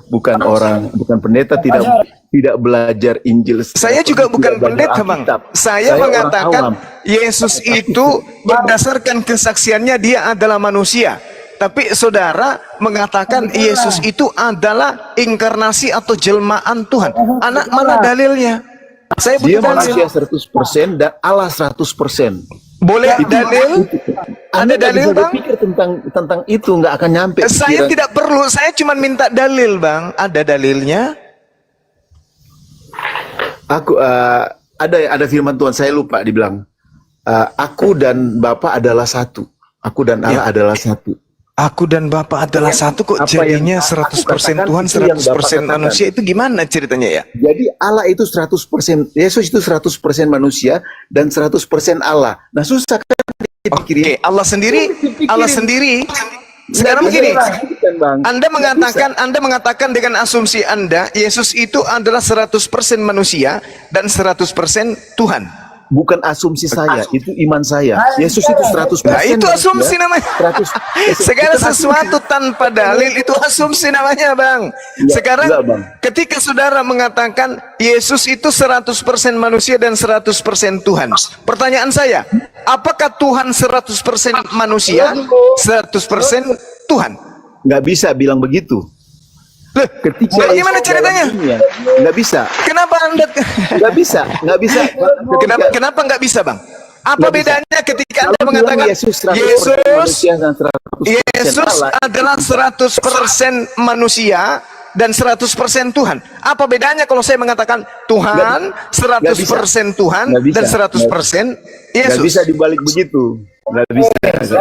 bukan pendeta, tidak belajar Injil. Saya juga bukan tidak belajar pendeta, Bang. Alkitab. Saya orang mengatakan awam. Yesus itu berdasarkan kesaksiannya dia adalah manusia. Tapi saudara mengatakan Yesus itu adalah inkarnasi atau jelmaan Tuhan. Anak mana dalilnya? Saya Dia butuh manusia dalil. 100% dan Allah 100%. Boleh dalil? Anda Ada dalil, nggak bisa Bang? berpikir tentang itu, nggak akan nyampe. Saya pikiran. tidak perlu, saya cuma minta dalil, Bang. Ada dalilnya? Aku ada firman Tuhan, saya lupa dibilang. Aku dan Bapa adalah satu. Aku dan Allah adalah satu. Aku dan Bapa adalah satu, kok Apa yang jadinya aku 100% katakan Tuhan, itu yang Bapak 100% katakan. manusia. Itu gimana ceritanya ya? Jadi Allah itu 100%, Yesus itu 100% manusia dan 100% Allah. Nah susah kan dipikirin. Oke, Allah sendiri. Sekarang Nggak bisa begini, dipastikan, Bang. Anda mengatakan dengan asumsi Anda, Yesus itu adalah 100% manusia dan 100% Tuhan. Bukan asumsi saya, itu iman saya. Yesus itu 100%. Nah, itu asumsi namanya. 100. Segala Itu kan sesuatu tanpa dalil itu asumsi namanya, Bang. Sekarang enggak, Bang. ketika saudara mengatakan Yesus itu 100% manusia dan 100% Tuhan. Pertanyaan saya, apakah Tuhan 100% manusia, 100% Tuhan? Nggak bisa bilang begitu. Loh, Ketika bagaimana Yesus ceritanya? dalam dunia, nggak bisa, Kenapa Anda nggak bisa. Kenapa nggak bisa, Bang? Apa Nggak bisa. bedanya ketika Anda Kalau bilang mengatakan Yesus 100% Yesus manusia dan 100% Allah, adalah 100% manusia dan 100% Tuhan. Apa bedanya kalau saya mengatakan Tuhan 100% Tuhan Nggak bisa. dan 100% nggak Yesus? bisa dibalik begitu. Nggak bisa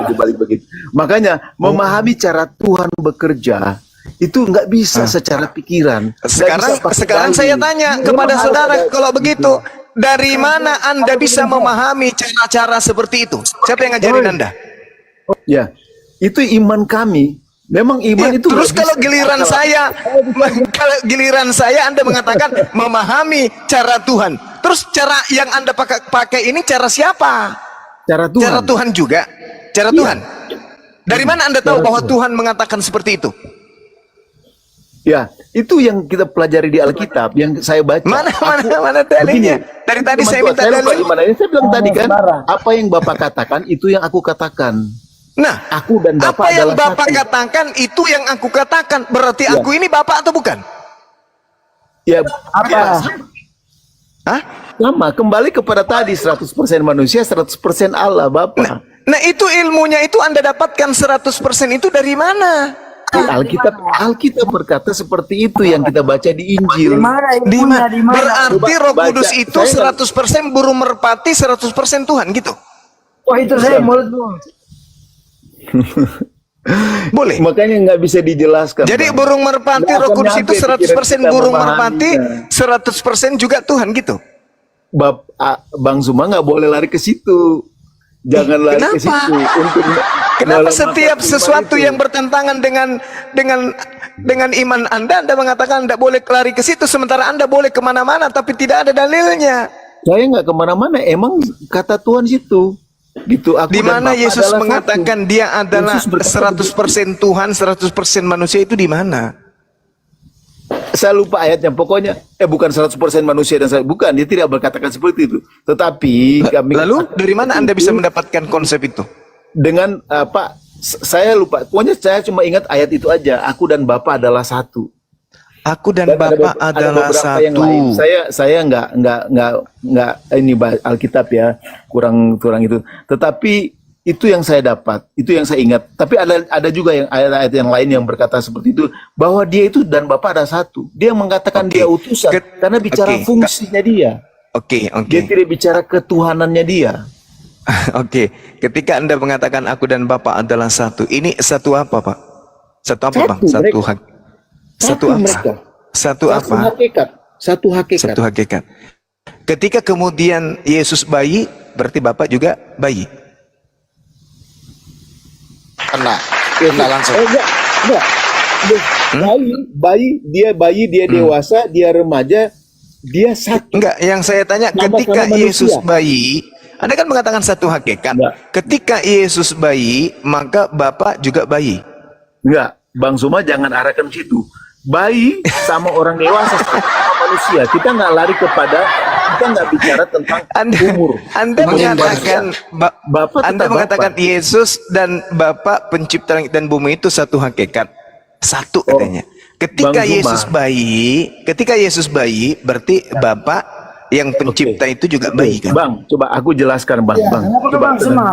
dibalik begitu. Makanya memahami cara Tuhan bekerja itu nggak bisa secara pikiran. Nggak bisa pakai Sekarang dalil. saya tanya Memang kepada harus saudara, ada- kalau begitu dari mana Anda bisa memahami cara-cara seperti itu? Siapa yang ngajarin Anda? Ya, itu iman kami. Memang iman Ya, itu terus nggak kalau bisa kalau giliran saya Anda mengatakan memahami cara Tuhan. Terus cara yang Anda pakai ini cara siapa? cara Tuhan. Cara Tuhan juga. Cara Iya. Tuhan. Dari mana Anda tahu bahwa Tuhan mengatakan seperti itu? Ya, itu yang kita pelajari di Alkitab, yang saya baca. Mana dalilnya? Begini, Dari tadi saya teman-teman, minta lupa dalil. di mana ini. Saya bilang tadi kan, apa yang Bapak katakan itu yang aku katakan. Nah, Aku dan Bapak apa yang adalah Bapak satu. katakan itu yang aku katakan. Berarti Ya. aku ini Bapak atau bukan? Ya, Hah? sama, kembali kepada tadi 100% manusia, 100% Allah, Bapak. Nah itu ilmunya itu Anda dapatkan 100% itu dari mana? Alkitab berkata seperti itu yang kita baca di Injil. Di mana? Berarti Roh Baca. Kudus itu Saya 100% burung merpati, 100% Tuhan gitu. Wah itu saya mulutmu. Boleh. Makanya nggak bisa dijelaskan. Jadi Bang. burung merpati, Nggak Roh akan Kudus itu nyampe pikiran 100% kita burung merpati, memahaminya. 100% juga Tuhan gitu. Bang Zuma nggak boleh lari ke situ. Jangan lari kenapa? ke situ. Untuk Kenapa melemahkan setiap iman sesuatu itu. yang bertentangan dengan iman Anda boleh lari ke situ, sementara Anda boleh kemana-mana, tapi tidak ada dalilnya. Saya nggak kemana-mana. Emang kata Tuhan situ. Gitu. Aku Di dan mana Bapa Yesus adalah mengatakan satu. dia adalah Yesus berkata 100% Tuhan, 100% manusia itu di mana? Saya lupa ayatnya. Pokoknya bukan 100% manusia dan bukan, dia tidak berkatakan seperti itu. Tetapi kami Lalu dari mana Anda bisa mendapatkan konsep itu? dengan apa? Saya lupa. Pokoknya saya cuma ingat ayat itu aja. Aku dan Bapa adalah satu. Aku dan Bapa adalah beberapa yang satu. lain. Saya nggak ini Alkitab ya, kurang itu. Tetapi itu yang saya dapat, itu yang saya ingat. Tapi ada juga yang ayat-ayat yang lain yang berkata seperti itu, bahwa dia itu dan Bapa ada satu. Dia mengatakan Oke. dia utusan karena bicara Oke. fungsinya dia. Oke. Dia tidak bicara ketuhanannya dia. Oke, ketika Anda mengatakan aku dan Bapa adalah satu, ini satu apa, Pak? Satu apa, Bang? Satu, Satu mereka. hak. Satu apa? mereka. Satu apa? hakikat. Satu hakikat. Satu hakikat. Ketika kemudian Yesus bayi, berarti Bapak juga bayi. Kena langsung. Enggak. Bayi, dia dewasa, dia remaja, dia satu. Enggak, yang saya tanya Sama-sama ketika manusia. Yesus bayi, Anda kan mengatakan satu hakikat. Enggak. Ketika Yesus bayi, maka Bapak juga bayi. Enggak, Bang Zuma jangan arahkan ke situ. Bayi sama orang dewasa sama manusia. Kita nggak lari kita nggak bicara tentang umur. Anda mengatakan Bapak Anda tetap mengatakan Bapak. Yesus dan Bapa pencipta langit dan bumi itu satu hakikat. Satu katanya. Ketika Bang Zuma. Ketika Yesus bayi, berarti Bapa yang pencipta itu juga bayi kan? Bang, coba aku jelaskan, Bang. Kenapa tuh Coba, Bang Suma?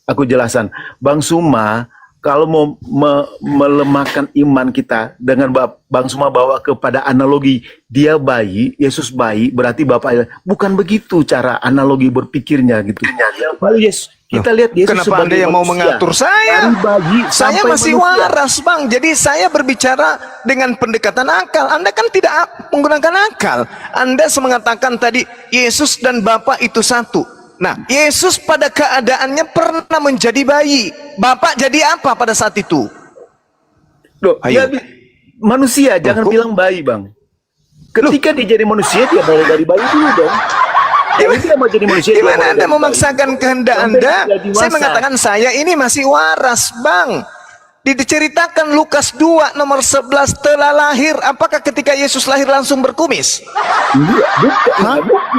Aku jelaskan. Bang Suma, kalau mau melemahkan iman kita dengan Bang Suma bawa kepada analogi dia bayi, Yesus bayi, berarti Bapak bukan begitu cara analogi berpikirnya gitu. Lalu kita lihat Yesus Kenapa sebagai Anda yang mau manusia. mengatur saya? Dari bayi Saya sampai masih manusia. waras, Bang. Jadi saya berbicara dengan pendekatan akal. Anda kan tidak menggunakan akal. Anda mengatakan tadi Yesus dan Bapa itu satu. Nah, Yesus pada keadaannya pernah menjadi bayi. Bapak jadi apa pada saat itu? Loh, Ayo. dia manusia, jangan bilang bayi, Bang. Ketika dia jadi manusia, dia mulai dari bayi dulu dong. Kalau dia mau jadi manusia, dia Gimana mulai Anda dari bayi. memaksakan kehendak Sampai Anda? dia dewasa. Saya mengatakan saya ini masih waras, Bang. Diceritakan Lukas 2 nomor 11 telah lahir. Apakah ketika Yesus lahir langsung berkumis?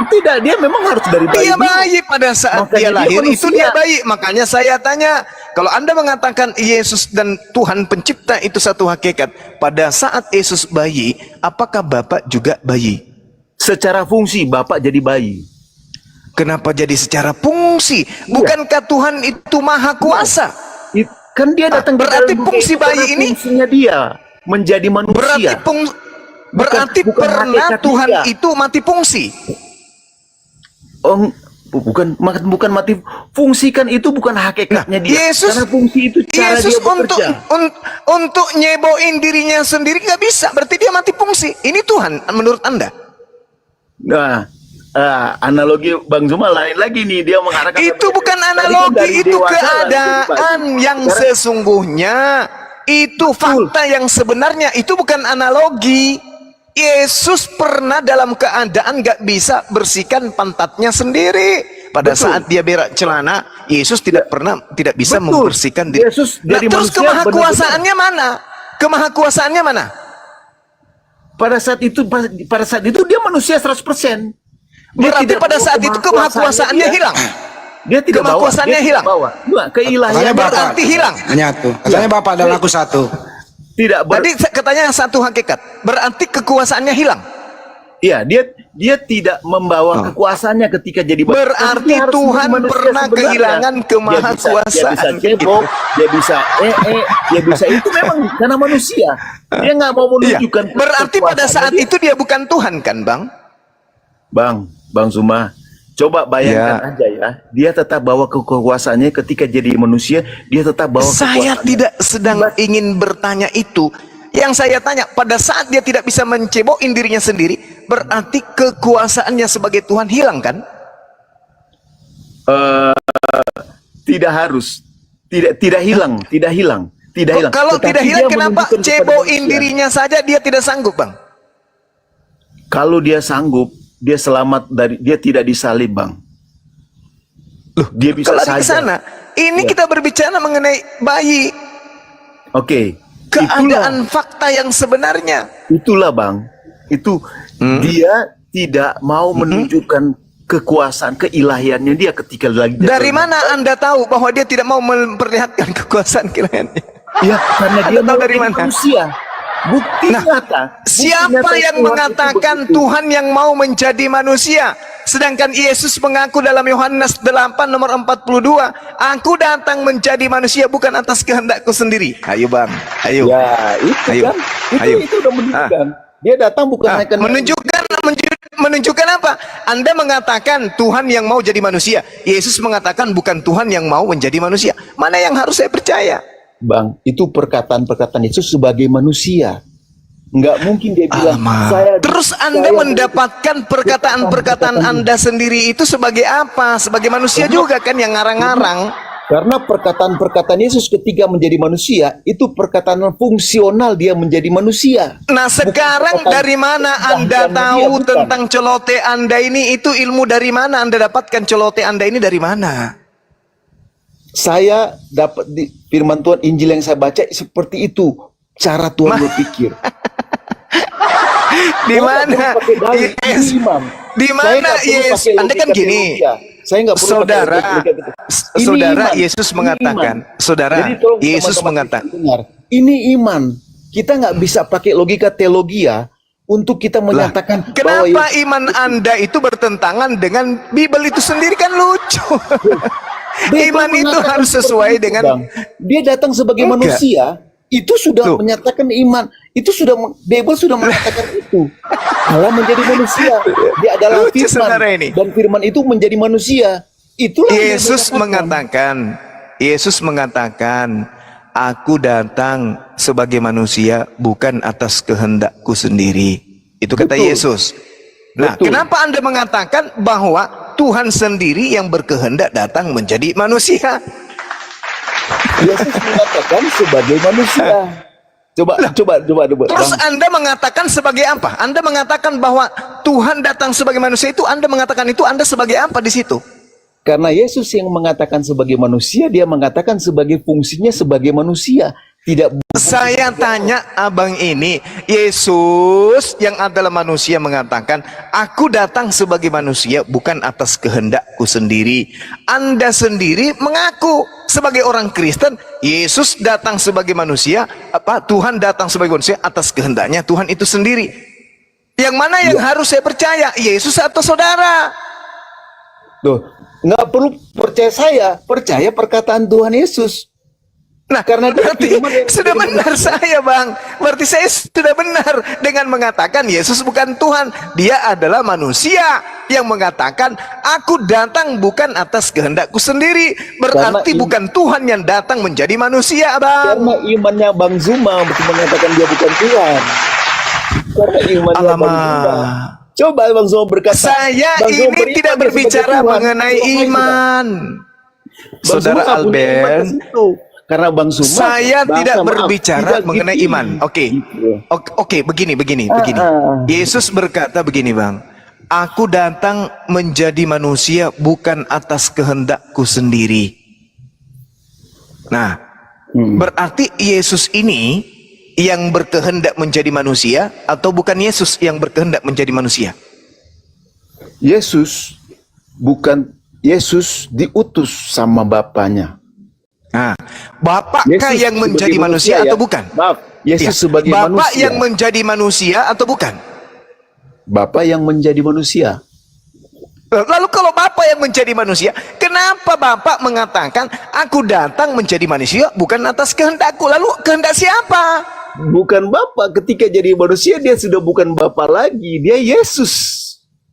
Tidak, dia memang harus dari bayi. Dia dulu. bayi pada saat Makanya dia lahir manusia. itu dia bayi. Makanya saya tanya, kalau Anda mengatakan Yesus dan Tuhan pencipta itu satu hakikat, pada saat Yesus bayi, apakah Bapak juga bayi? Secara fungsi Bapak jadi bayi. Kenapa jadi secara fungsi? Bukankah Tuhan itu maha kuasa? Kan dia datang berarti di dalam dunia fungsi itu bayi karena ini- fungsinya dia menjadi manusia. Berarti bukan pernah hakikat Tuhan dia. itu mati fungsi. Oh, bukan mati. Fungsikan itu bukan hakikatnya dia. Yesus, Karena fungsi itu cara Yesus dia bekerja. untuk nyeboin dirinya sendiri nggak bisa. Berarti dia mati fungsi. Ini Tuhan menurut Anda? Nah, analogi Bang Zuma lain lagi nih, dia mengarahkan Itu bukan tadi kan analogi, dari itu dewasa lah, keadaan jadi bayi. yang Sekarang- sesungguhnya. Itu fakta yang sebenarnya. Itu bukan analogi. Yesus pernah dalam keadaan gak bisa bersihkan pantatnya sendiri. Pada Betul. saat dia berak celana, Yesus tidak bisa Betul. membersihkan diri. Yesus Nah, jadi terus manusia kemahakuasaannya mana? Kemahakuasaannya mana? pada saat itu dia manusia 100%. Dia Berarti tidak pada bawa saat itu kemahakuasaannya dia. hilang. Dia tidak bawa, Kemahakuasaannya dia hilang. tidak bawa. Enggak, keilahian Katanya Bapak berarti hilang. menyatu. Katanya Bapak dan aku satu. tidak Tadi katanya satu hakikat. Berarti kekuasaannya hilang. Iya, dia tidak membawa kekuasaannya ketika jadi Berarti Dia harus Tuhan menjadi manusia pernah sebenarnya. kehilangan Dia bisa kemahakuasaan. cebok, dia bisa dia bisa itu memang karena manusia. Dia nggak mau Iya. menunjukkan. Berarti pada saat kekuasaannya. itu dia bukan Tuhan kan, Bang? Bang Zuma, coba bayangkan aja ya. Dia tetap bawa kekuasaannya ketika jadi manusia, dia tetap bawa Saya kekuasaannya. tidak sedang ingin bertanya itu. Yang saya tanya, pada saat dia tidak bisa mencebokin dirinya sendiri, berarti kekuasaannya sebagai Tuhan hilang kan? Tidak harus, tidak hilang. Kalau Tetapi tidak hilang, dia kenapa menunjukkan kepada cebokin manusia. dirinya saja dia tidak sanggup, Bang? Kalau dia sanggup, dia selamat dari, dia tidak disalib, Bang. Loh, dia bisa Kalau di saja. sana, ini Ya. kita berbicara mengenai bayi, Oke. keadaan fakta yang sebenarnya. Itulah Bang. Itu dia tidak mau menunjukkan kekuasaan keilahiannya dia ketika lagi Dari mana Anda tahu bahwa dia tidak mau memperlihatkan kekuasaan keilahiannya? Ya, karena dia Anda tahu mau dari jadi mana? manusia. Bukti nyata. Bukti Siapa nyata yang Tuhan mengatakan itu begitu. Tuhan yang mau menjadi manusia? Sedangkan Yesus mengaku dalam Yohanes 8 nomor 42, aku datang menjadi manusia bukan atas kehendakku sendiri. Ayo Bang, ayo. Ya, itu Ayo. kan. Ayo. Itu udah menunjukkan. Dia datang bukan hanya Menunjukkan apa? Anda mengatakan Tuhan yang mau jadi manusia. Yesus mengatakan bukan Tuhan yang mau menjadi manusia. Mana yang harus saya percaya? Bang, itu perkataan-perkataan Yesus sebagai manusia. Nggak mungkin dia bilang, Terus Anda mendapatkan perkataan-perkataan Anda sendiri itu sebagai apa? Sebagai manusia juga kan yang ngarang-ngarang. karena perkataan-perkataan Yesus ketika menjadi manusia, itu perkataan fungsional dia menjadi manusia. Nah sekarang perkataan dari mana Anda bahasa tahu dia, bukan. tentang celote Anda ini? Itu ilmu dari mana Anda dapatkan celote Anda ini dari mana? Saya dapat di firman Tuhan, Injil yang saya baca seperti itu cara Tuhan berpikir. Di mana? Yes. Di mana Yesus? Anda kan gini. Saya nggak perlu Saudara, pakai logika. Ini saudara iman. Yesus Ini mengatakan, iman. saudara Jadi tolong Yesus teman-teman mengatakan, dengar, ini iman. Kita nggak bisa pakai logika teologia untuk kita menyatakan bahwa kenapa iman Anda itu bertentangan dengan Bible itu sendiri kan lucu. Iman itu mengatakan harus seperti sesuai itu, dengan Bang. Dia datang sebagai Enggak. manusia, itu sudah Tuh. menyatakan iman. Itu sudah Bible sudah mengatakan itu. Allah menjadi manusia. Dia adalah Lucu firman saudara ini. dan firman itu menjadi manusia. Itulah yang Yesus dikatakan. mengatakan, aku datang sebagai manusia bukan atas kehendakku sendiri. Itu kata Betul. Yesus. Nah, Betul. kenapa Anda mengatakan bahwa Tuhan sendiri yang berkehendak datang menjadi manusia? Yesus mengatakan sebagai manusia. Coba. Terus Bang. Anda mengatakan sebagai apa? Anda mengatakan bahwa Tuhan datang sebagai manusia itu, Anda mengatakan itu, Anda sebagai apa di situ? Karena Yesus yang mengatakan sebagai manusia, dia mengatakan sebagai fungsinya sebagai manusia. Tidak Saya tanya abang ini, Yesus yang adalah manusia mengatakan, aku datang sebagai manusia bukan atas kehendakku sendiri. Anda sendiri mengaku sebagai orang Kristen, Yesus datang sebagai manusia, Tuhan datang sebagai manusia atas kehendaknya Tuhan itu sendiri. Yang mana yang harus saya percaya, Yesus atau saudara? Tuh, nggak perlu percaya saya, percaya perkataan Tuhan Yesus. Nah, Karena dia berarti firman yang sudah menjadi benar saya Bang. Berarti saya sudah benar dengan mengatakan Yesus bukan Tuhan. Dia adalah manusia yang mengatakan aku datang bukan atas kehendakku sendiri. Berarti Karena bukan Tuhan yang datang menjadi manusia Bang. Karena imannya Bang Zuma untuk mengatakan dia bukan Tuhan. Karena imannya Bang Zuma. Alamak. Coba Bang Zuma berkata. Saya Bang Zuma ini beriman tidak dia berbicara sebagai Tuhan. mengenai Itu apa itu, Bang? iman. Bang Saudara Zuma punya iman ke Albert, situ. Karena Bang Zuma saya tidak maaf, berbicara tidak mengenai gitu. iman. Oke. Gitu. Oke, begini. ah. Yesus berkata begini, Bang. Aku datang menjadi manusia bukan atas kehendakku sendiri. Nah, berarti Yesus ini yang berkehendak menjadi manusia atau bukan Yesus yang berkehendak menjadi manusia? Yesus diutus sama Bapaknya. Nah, Bapakkah Yesus yang menjadi sebagai manusia ya. atau bukan? Maaf, Yesus Ya, sebagai Bapak manusia. yang menjadi manusia atau bukan? Bapa yang menjadi manusia. Lalu kalau Bapa yang menjadi manusia, kenapa Bapa mengatakan aku datang menjadi manusia bukan atas kehendakku? Lalu kehendak siapa? Bukan Bapa, ketika jadi manusia dia sudah bukan Bapa lagi, dia Yesus.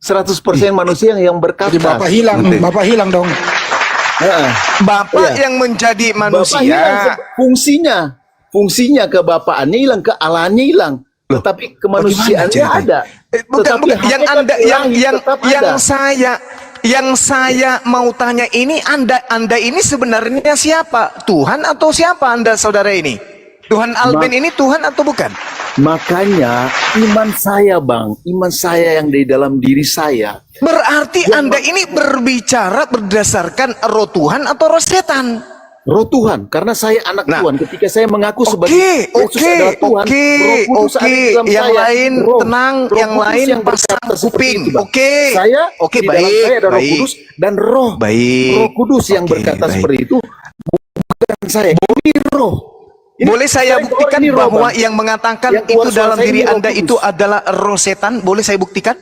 100% manusia yang berkata. Jadi Bapak hilang dong. Bapa yang menjadi Bapak manusia. hilang fungsinya kebapaannya hilang, kealahannya hilang. Tetapi kemanusiaannya ada. Bukan, Tetapi bukan. Yang hakikat Anda ilahi tetap ada. yang saya mau tanya ini, Anda ini sebenarnya siapa? Tuhan atau siapa Anda saudara ini? Tuhan Alben ini Tuhan atau bukan? Makanya iman saya Bang, iman saya yang di dalam diri saya. Berarti Anda ini berbicara berdasarkan roh Tuhan atau roh setan? Roh Tuhan, karena saya anak Tuhan. Ketika saya mengaku sebagai Yesus Oke, adalah Tuhan, Roh Kudus ada di dalam yang saya. lain tenang, Roh yang Kudus lain yang berkata pasang seperti kuping. itu, Bang. Oke, Di dalam saya ada Roh Kudus dan Roh. Baik. Roh Kudus yang berkata seperti itu, bukan saya. Ini Roh. Ini Boleh saya buktikan ini roh, bahwa Bang. yang mengatakan Yang itu keluar suara dalam saya diri ini Roh Anda Kudus. itu adalah roh setan? Boleh saya buktikan?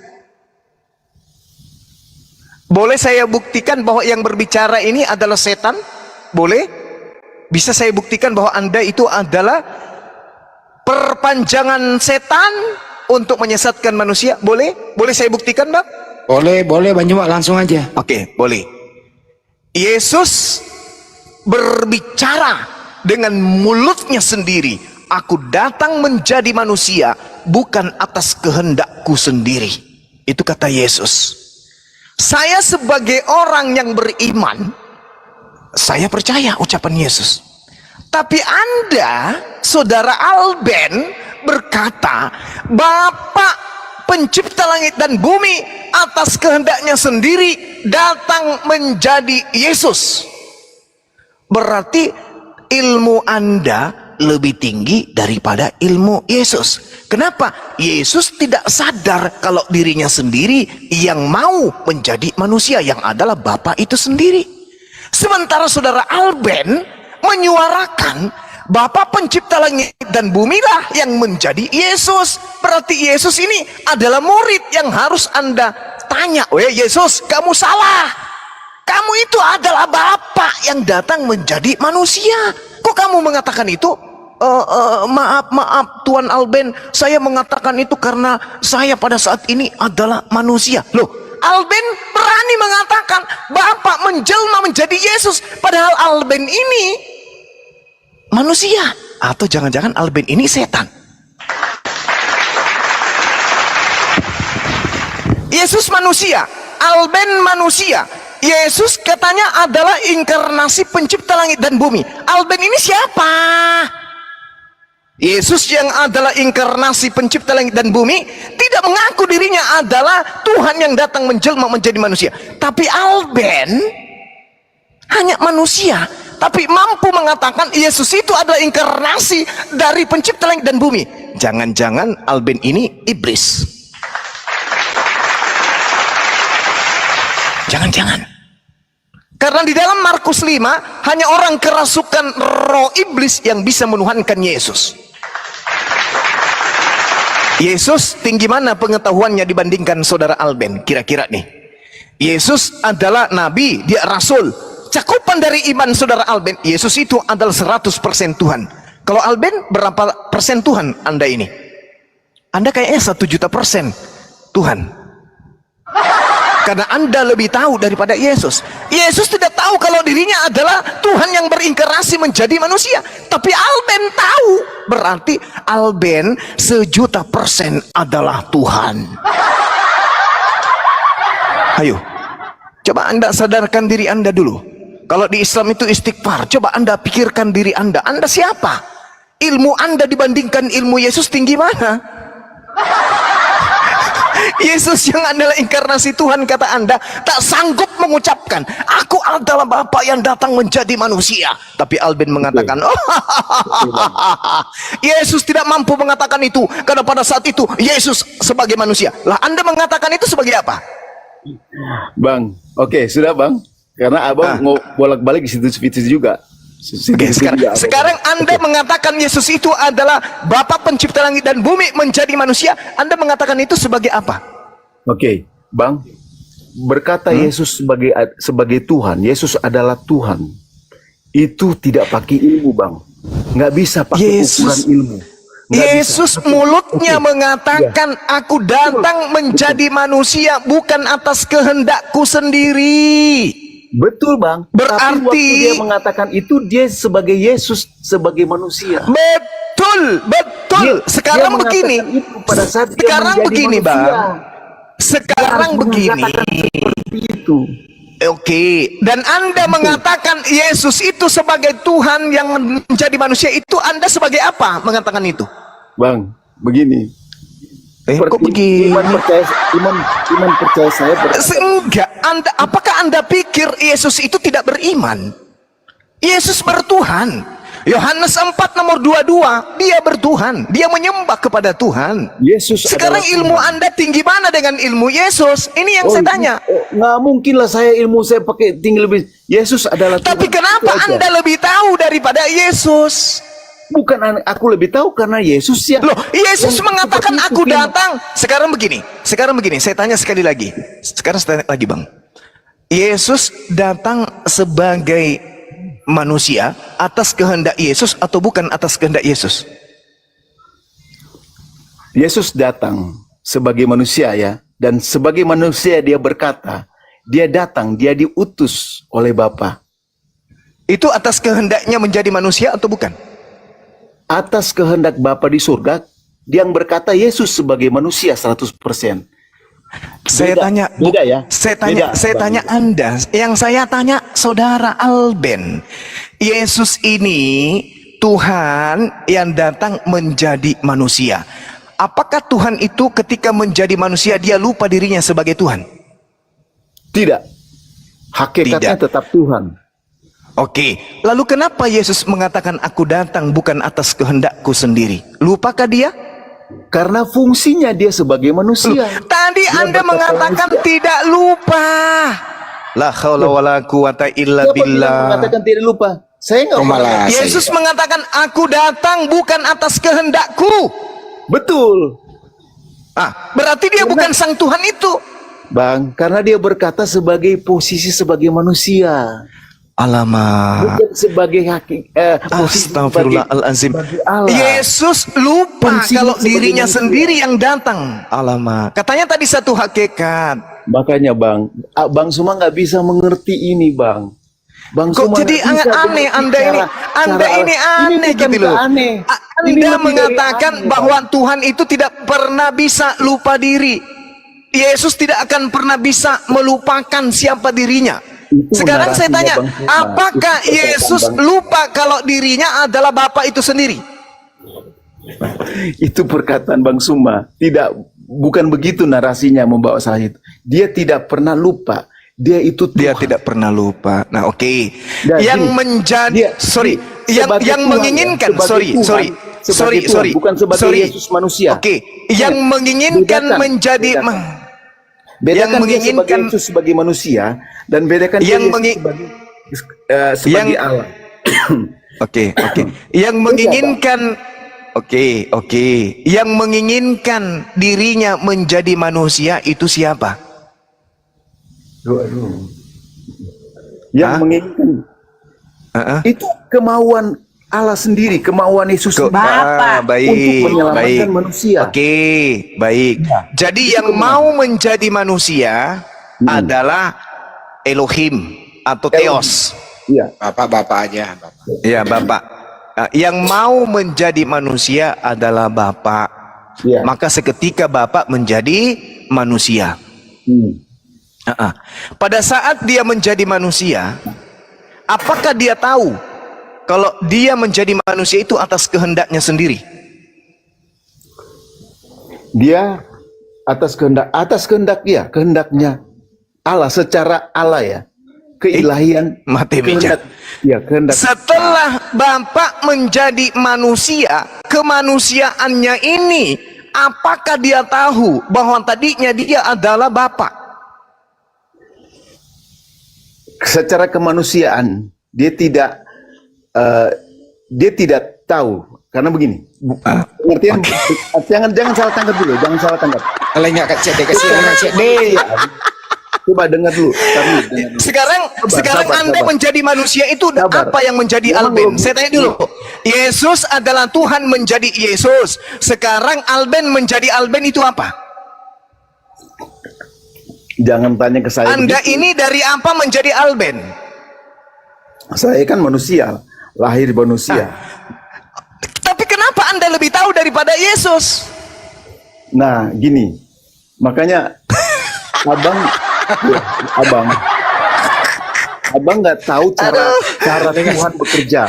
Boleh saya buktikan bahwa yang berbicara ini adalah setan? Boleh? Bisa saya buktikan bahwa Anda itu adalah perpanjangan setan untuk menyesatkan manusia? Boleh? Boleh saya buktikan, Bang? Boleh Bang Juma, langsung aja. Oke, boleh. Yesus berbicara dengan mulutnya sendiri. Aku datang menjadi manusia bukan atas kehendakku sendiri. Itu kata Yesus. Saya sebagai orang yang beriman, saya percaya ucapan Yesus. Tapi Anda, saudara Alben, berkata, Bapa pencipta langit dan bumi atas kehendaknya sendiri datang menjadi Yesus. Berarti ilmu Anda lebih tinggi daripada ilmu Yesus. Kenapa? Yesus tidak sadar kalau dirinya sendiri yang mau menjadi manusia, yang adalah Bapa itu sendiri. Sementara saudara Alben menyuarakan Bapa pencipta langit dan bumi lah yang menjadi Yesus. Berarti Yesus ini adalah murid yang harus Anda tanya, "Oh ya Yesus, kamu salah. Kamu itu adalah Bapa yang datang menjadi manusia. Kok kamu mengatakan itu?" Maaf Tuan Alben, saya mengatakan itu karena saya pada saat ini adalah manusia. Loh, Alben berani mengatakan Bapa menjelma menjadi Yesus, padahal Alben ini manusia. Atau jangan-jangan Alben ini setan? Yesus manusia, Alben manusia. Yesus katanya adalah inkarnasi pencipta langit dan bumi. Alben ini siapa? Yesus yang adalah inkarnasi pencipta langit dan bumi tidak mengaku dirinya adalah Tuhan yang datang menjelma menjadi manusia. Tapi Alben hanya manusia, tapi mampu mengatakan Yesus itu adalah inkarnasi dari pencipta langit dan bumi. Jangan-jangan Alben ini iblis? Jangan-jangan. Karena di dalam Markus 5 hanya orang kerasukan roh iblis yang bisa menuhankan Yesus. Yesus tinggi mana pengetahuannya dibandingkan saudara Alben? Kira-kira nih, Yesus adalah nabi, dia rasul. Cakupan dari iman saudara Alben, Yesus itu adalah 100% Tuhan. Kalau Alben berapa persen Tuhan Anda ini? Anda kayaknya 1.000.000% Tuhan. Karena Anda lebih tahu daripada Yesus. Yesus tidak tahu kalau dirinya adalah Tuhan yang berinkarnasi menjadi manusia. Tapi Alben tahu. Berarti Alben 1.000.000% adalah Tuhan. Ayo, coba Anda sadarkan diri Anda dulu. Kalau di Islam itu istighfar, coba Anda pikirkan diri Anda. Anda siapa? Ilmu Anda dibandingkan ilmu Yesus tinggi mana? Yesus yang adalah inkarnasi Tuhan, kata Anda, tak sanggup mengucapkan aku adalah Bapa yang datang menjadi manusia. Tapi Alben mengatakan, Yesus tidak mampu mengatakan itu, karena pada saat itu Yesus sebagai manusia. Lah Anda mengatakan itu sebagai apa? Bang, oke, sudah Bang. Karena Abang mau bolak-balik di situ juga. Oke, sekarang Anda mengatakan Yesus itu adalah Bapa pencipta langit dan bumi menjadi manusia. Anda mengatakan itu sebagai apa? Oke, Bang. Berkata Yesus sebagai Tuhan, Yesus adalah Tuhan. Itu tidak pakai ilmu, Bang. Nggak bisa pakai ukuran ilmu. Nggak Yesus bisa. mulutnya mengatakan, aku datang menjadi manusia bukan atas kehendakku sendiri. Betul, Bang. Berarti- Tapi waktu dia mengatakan itu, dia sebagai Yesus, sebagai manusia. Betul, betul. Sekarang Dia begini. mengatakan itu pada saat dia Sekarang menjadi begini, manusia. Bang. Sekarang begini. Seperti itu. Oke, dan Anda mengatakan Yesus itu sebagai Tuhan yang menjadi manusia, itu Anda sebagai apa mengatakan itu? Bang, begini. Kok begini? Iman percaya saya Enggak, apakah Anda pikir Yesus itu tidak beriman? Yesus bertuhan. Yohanes 4 nomor 22, dia bertuhan, dia menyembah kepada Tuhan. Yesus Sekarang adalah ilmu Tuhan. Anda tinggi mana dengan ilmu Yesus? Ini yang saya tanya. Nggak mungkin lah ilmu saya pakai tinggi lebih. Yesus adalah Tapi Tuhan. kenapa Itu aja. Anda lebih tahu daripada Yesus? Bukan aku lebih tahu karena Yesus yang Loh, Yesus yang mengatakan seperti itu, aku Vin. datang. Sekarang begini, saya tanya sekali lagi. Sekarang saya tanya lagi, Bang. Yesus datang sebagai manusia atas kehendak Yesus atau bukan atas kehendak Yesus? Yesus datang sebagai manusia ya, dan sebagai manusia dia berkata, dia datang, dia diutus oleh Bapa. Itu atas kehendaknya menjadi manusia atau bukan? Atas kehendak Bapa di surga, yang berkata Yesus sebagai manusia 100%. Saya Beda, tanya, beda ya. Saya tanya Anda, yang saya tanya saudara Alben. Yesus ini Tuhan yang datang menjadi manusia. Apakah Tuhan itu ketika menjadi manusia dia lupa dirinya sebagai Tuhan? Tidak. Hakikatnya Tidak. tetap Tuhan. Oke, lalu kenapa Yesus mengatakan aku datang bukan atas kehendakku sendiri? Lupakah dia? Karena fungsinya dia sebagai manusia. Tadi Anda mengatakan tidak lupa. La haula wala quwata illa Siapa bilang billah. mengatakan tidak lupa? Saya nggak malah. Yesus mengatakan aku datang bukan atas kehendakku. Betul, Berarti dia bukan sang Tuhan itu. Bang. Karena dia berkata sebagai posisi sebagai manusia, Alamak. bukan sebagai posisi Astagfirullahalazim. sebagai Allah. Yesus lupa Fungsinya kalau sebagai dirinya manusia. sendiri yang datang. Alamak. Katanya tadi satu hakikat. Makanya Bang, Bang Suma nggak bisa mengerti ini, Bang. Bang Kok Suma jadi nggak bisa aneh mengerti Anda ini? Anda ini aneh bukan gitu loh. aneh. Ini Anda lebih dari mengatakan aneh, bahwa Tuhan itu tidak pernah bisa lupa diri. Yesus tidak akan pernah bisa melupakan siapa dirinya. Itu Sekarang saya narasinya tanya, Bang Suma. apakah Itu Yesus Bang. lupa kalau dirinya adalah Bapa itu sendiri? Itu perkataan Bang Suma. Tidak, bukan begitu narasinya membawa salah itu. Dia tidak pernah lupa. Dia itu Tuhan. Dia tidak pernah lupa. Nah, oke. Dan Yang gini, menjadi dia- sebagai yang Tuhan, menginginkan, sebagai sorry, Tuhan, sorry. sebagai Sorry, Tuhan, sorry. bukan sebagai Sorry. Yesus manusia. Oke, yang menginginkan Bedakan, menjadi bedakan. yang Bedakan dia sebagai menginginkan- Yesus sebagai manusia dan bedakan dia Yang Yesus mengi- sebagai yang- Allah. Oke. Yang menginginkan Oke. Yang menginginkan dirinya menjadi manusia itu siapa? Yang Hah? menginginkan Heeh. itu kemauan Allah sendiri, kemauan Yesus sendiri. Bapa. Baik, Untuk menyelamatkan baik. manusia. Oke, baik. Jadi yang mau menjadi manusia adalah Elohim atau Theos. Iya. Bapak-bapak aja, Bapak. Ya, Bapak. Yang mau menjadi manusia adalah Bapak. Iya. Maka seketika Bapak menjadi manusia. Pada saat dia menjadi manusia, apakah dia tahu kalau dia menjadi manusia itu atas kehendaknya sendiri? Dia atas kehendak dia, kehendaknya Allah secara Allah ya. Keilahian, Mati meja. kehendak. Setelah Bapak menjadi manusia, kemanusiaannya ini, apakah dia tahu bahwa tadinya dia adalah Bapak? Secara kemanusiaan dia tidak tahu karena begini. Pengertian, jangan salah tangkap dulu, jangan salah tangkap. Kalau nggak kecek deh, kasih nggak kecek deh. Coba dengar dulu. Dengar dulu. Sekarang Anda sabar. menjadi manusia itu Sabar. apa yang menjadi Memang Alben? belum- Saya tanya dulu. Yesus adalah Tuhan menjadi Yesus. Sekarang Alben menjadi Alben itu apa? Jangan tanya ke saya. Anda begitu. ini dari apa menjadi Alben? Saya kan manusia, lahir manusia. Tapi kenapa Anda lebih tahu daripada Yesus? Nah, gini. Makanya abang nggak tahu cara Tuhan bekerja.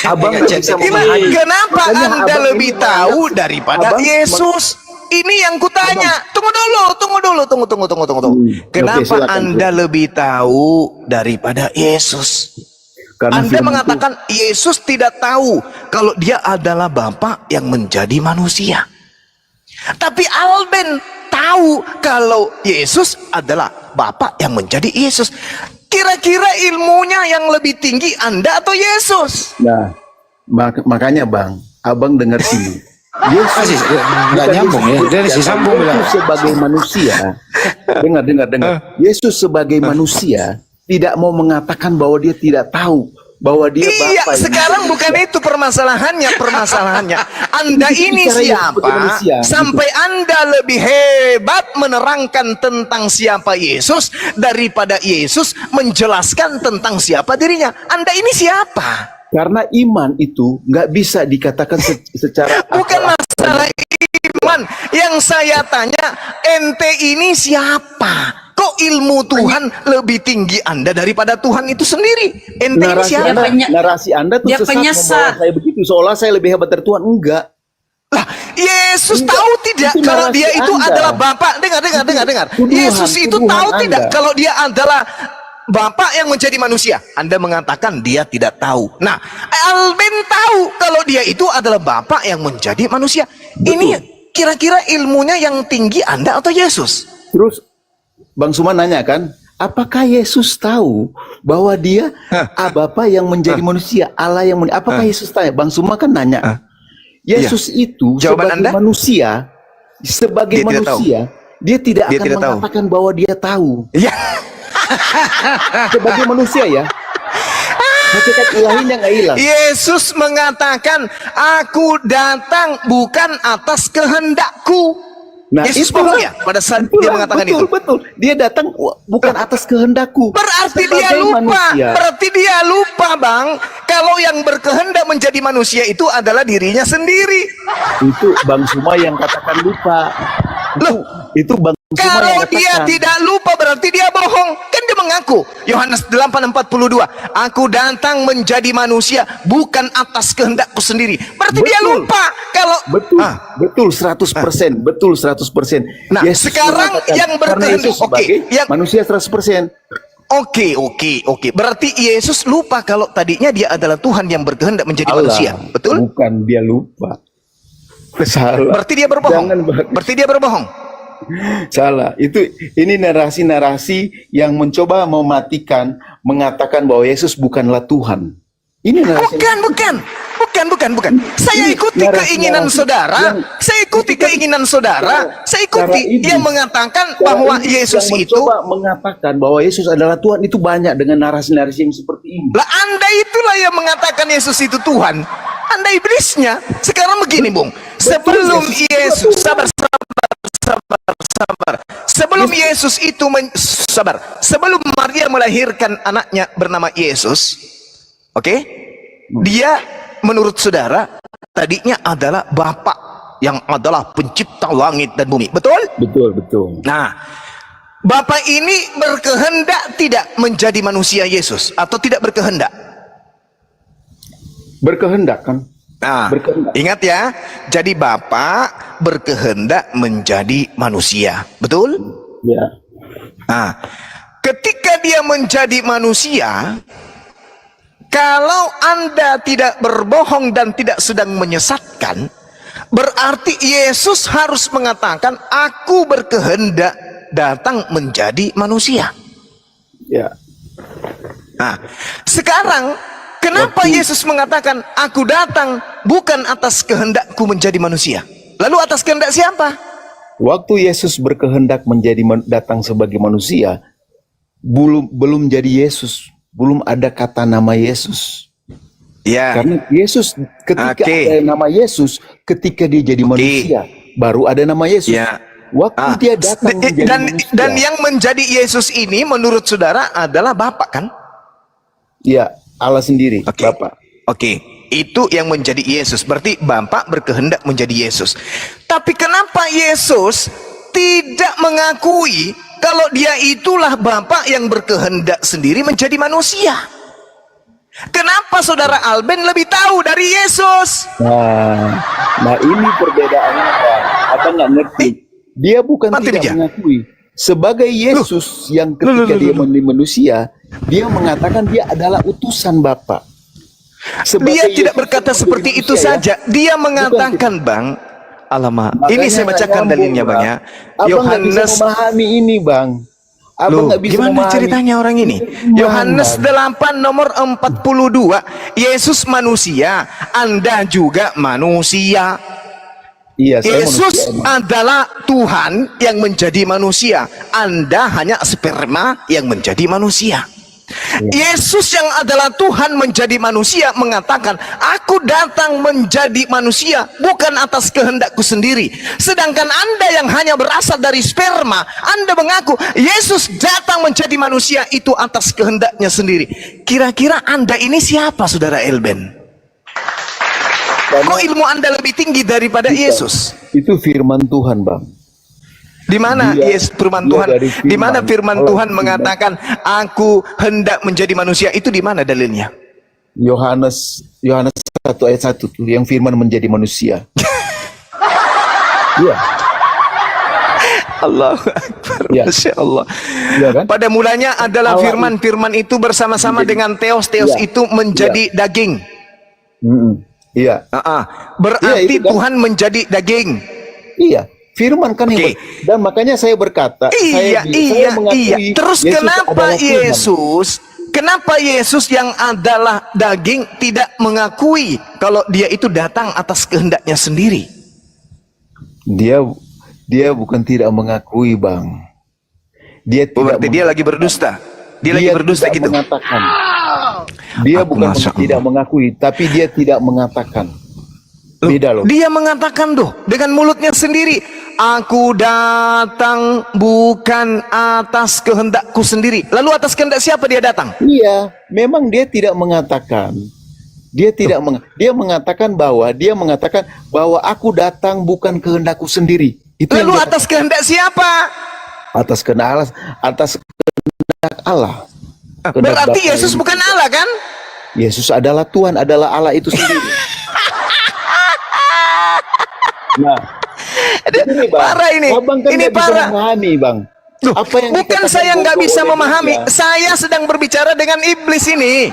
Abang nggak bisa memahami. Kenapa Makanya Anda abang lebih ini tahu menganggap- daripada abang- Yesus? Ini yang kutanya. Tunggu dulu. Kenapa Oke, silakan. Anda lebih tahu daripada Yesus? Karena Anda firman mengatakan Yesus tidak tahu kalau dia adalah Bapa yang menjadi manusia. Tapi Alben tahu kalau Yesus adalah Bapa yang menjadi Yesus. Kira-kira ilmunya yang lebih tinggi Anda atau Yesus? Nah, makanya Bang, abang dengar sini. Masih nggak nyambung ya. Dia sih sambung bilang. Yesus sebagai manusia, dengar. Yesus sebagai manusia tidak mau mengatakan bahwa dia tidak tahu bahwa dia Iya, Bapa yang- sekarang bukan itu permasalahannya. Anda ini Bicara yang siapa? sebagai manusia, Sampai Anda lebih hebat menerangkan tentang siapa Yesus daripada Yesus menjelaskan tentang siapa dirinya. Anda ini siapa? Karena iman itu nggak bisa dikatakan secara Bukan masalah iman. Yang saya tanya, ente ini siapa? Kok ilmu Tuhan lebih tinggi Anda daripada Tuhan itu sendiri? Ente ini siapa? narasi Anda tuh Dia sesat penyesat. membawa saya begitu seolah saya lebih hebat dari Tuhan. Enggak. Lah, Yesus Enggak, tahu tidak itu kalau narasi dia itu Anda. adalah Bapa? Dengar. tuduhan, Yesus itu tuduhan tahu Anda. tidak kalau dia adalah Bapa yang menjadi manusia? Anda mengatakan dia tidak tahu. Nah, Alben tahu kalau dia itu adalah Bapa yang menjadi manusia. Ini kira-kira ilmunya yang tinggi Anda atau Yesus? Terus Bang Suman nanya kan, apakah Yesus tahu bahwa dia Bapa yang menjadi manusia, Allah yang apakah Yesus tahu? Bang Suman kan nanya. Yesus itu Jawaban sebagai Anda? manusia, sebagai Dia tidak tahu. manusia, dia tidak Dia akan tidak tahu. mengatakan bahwa dia tahu. Ya. Sebagai manusia ya. Hakikat ilahinya nggak hilang. Yesus mengatakan, aku datang bukan atas kehendakku. Yesus bohong ya pada saat dia mengatakan itu. Betul. Dia datang bukan atas kehendakku. Berarti dia Sebagai lupa. manusia. Berarti dia lupa, Bang. Kalau yang berkehendak menjadi manusia itu adalah dirinya sendiri. Itu Bang Suma yang katakan lupa. Itu Bang Suma Kalau yang dia katakan. tidak lupa berarti dia bohong. Kan dia mengaku. Yohanes 8:42. Aku datang menjadi manusia bukan atas kehendakku sendiri. Berarti dia Betul. lupa. Kalau Betul 100%, betul 100%. Nah, Yesus sekarang mengatakan, yang karena berkehendak, Yesus sebagai oke, yang- manusia 100%. Oke. Berarti Yesus lupa kalau tadinya dia adalah Tuhan yang berkehendak menjadi manusia. Betul? Bukan dia lupa. Salah. Berarti dia berbohong. Jangan, Bang. Berarti dia berbohong. Salah. Ini narasi-narasi yang mencoba mematikan, mengatakan bahwa Yesus bukanlah Tuhan. Ini narasi. Bukan. Saya Ini ikuti narasi- keinginan narasi saudara. yang- Saya ikuti keinginan saudara. Saya ikuti iblis. yang mengatakan Cara bahwa iblis Yesus yang itu. mencoba mengatakan bahwa Yesus adalah Tuhan itu banyak dengan narasi-narasi yang seperti ini. Lah, Anda itulah yang mengatakan Yesus itu Tuhan. Anda iblisnya. Sekarang begini, Bung. Sebelum Yesus, sabar. Sebelum Yesus itu sebelum Maria melahirkan anaknya bernama Yesus, oke? Dia menurut saudara tadinya adalah Bapa yang adalah pencipta langit dan bumi. Betul? Betul. Nah, Bapa ini berkehendak tidak menjadi manusia Yesus atau tidak berkehendak? Berkehendak kan? Nah, Berkehendak. ingat ya, jadi Bapa berkehendak menjadi manusia, betul? Ya. Nah, ketika dia menjadi manusia, kalau Anda tidak berbohong dan tidak sedang menyesatkan, berarti Yesus harus mengatakan, aku berkehendak datang menjadi manusia. Ya. Nah, sekarang kenapa Yesus mengatakan aku datang bukan atas kehendakku menjadi manusia? Lalu atas kehendak siapa? Waktu Yesus berkehendak datang sebagai manusia, belum jadi Yesus, belum ada kata nama Yesus. Ya. Karena Yesus ketika ada nama Yesus, ketika dia jadi manusia, baru ada nama Yesus. Ya. Waktu dia datang menjadi manusia. Dan yang menjadi Yesus ini menurut saudara adalah Bapa kan? Ya, Allah sendiri, Bapa. Oke, itu yang menjadi Yesus. Berarti Bapa berkehendak menjadi Yesus. Tapi kenapa Yesus tidak mengakui kalau dia itulah Bapa yang berkehendak sendiri menjadi manusia? Kenapa saudara Alben lebih tahu dari Yesus? Nah ini perbedaannya, Pak. Apa nggak ngerti? Dia bukan tidak mengakui. Sebagai Yesus yang ketika dia menjadi manusia, dia mengatakan dia adalah utusan Bapa. Dia tidak berkata seperti itu saja. Dia mengatakan, Bang, alamak. Ini saya bacakan dalilnya, Bang ya. Yohanes memahami ini, Bang. Loh, gimana ceritanya orang ini? Yohanes 8 nomor 42. Yesus manusia, Anda juga manusia. Iya, Yesus adalah Tuhan yang menjadi manusia. Anda hanya sperma yang menjadi manusia. Yesus yang adalah Tuhan menjadi manusia mengatakan, aku datang menjadi manusia bukan atas kehendakku sendiri. Sedangkan Anda yang hanya berasal dari sperma, Anda mengaku Yesus datang menjadi manusia itu atas kehendaknya sendiri. Kira-kira Anda ini siapa, saudara Elben? Kok ilmu Anda lebih tinggi daripada Yesus? Itu firman Tuhan, Bang. Di mana firman Tuhan? Di mana firman Tuhan mengatakan aku hendak menjadi manusia? Itu di mana dalilnya? Yohanes 1 ayat 1 tuh yang firman menjadi manusia. Iya. Allahu Akbar. Masya Allah. Ya, kan? Pada mulanya adalah firman. Firman itu bersama-sama dengan Theos. Theos itu menjadi daging. Iya. Berarti Tuhan menjadi daging. Iya. Firman kan yang dan makanya saya berkata, saya mengakui. Terus kenapa Yesus yang adalah daging tidak mengakui kalau dia itu datang atas kehendaknya sendiri? Dia bukan tidak mengakui, Bang. Dia tidak. Berarti dia lagi berdusta. Dia lagi berdusta gitu. Mengatakan. Dia bukan tidak mengakui, tapi dia tidak mengatakan. Beda loh. Dia mengatakan dengan mulutnya sendiri, aku datang bukan atas kehendakku sendiri. Lalu atas kehendak siapa dia datang? Iya, memang dia tidak mengatakan. Dia mengatakan bahwa aku datang bukan kehendakku sendiri. Itu lalu atas kehendak siapa? Atas kehendak Allah. Berarti Yesus bukan Allah kan? Yesus adalah Tuhan, adalah Allah itu sendiri. Nah, ini parah ini. Ini parah. Memahami, Bang. Apa yang bukan saya nggak bisa memahami. Saya sedang berbicara dengan iblis ini.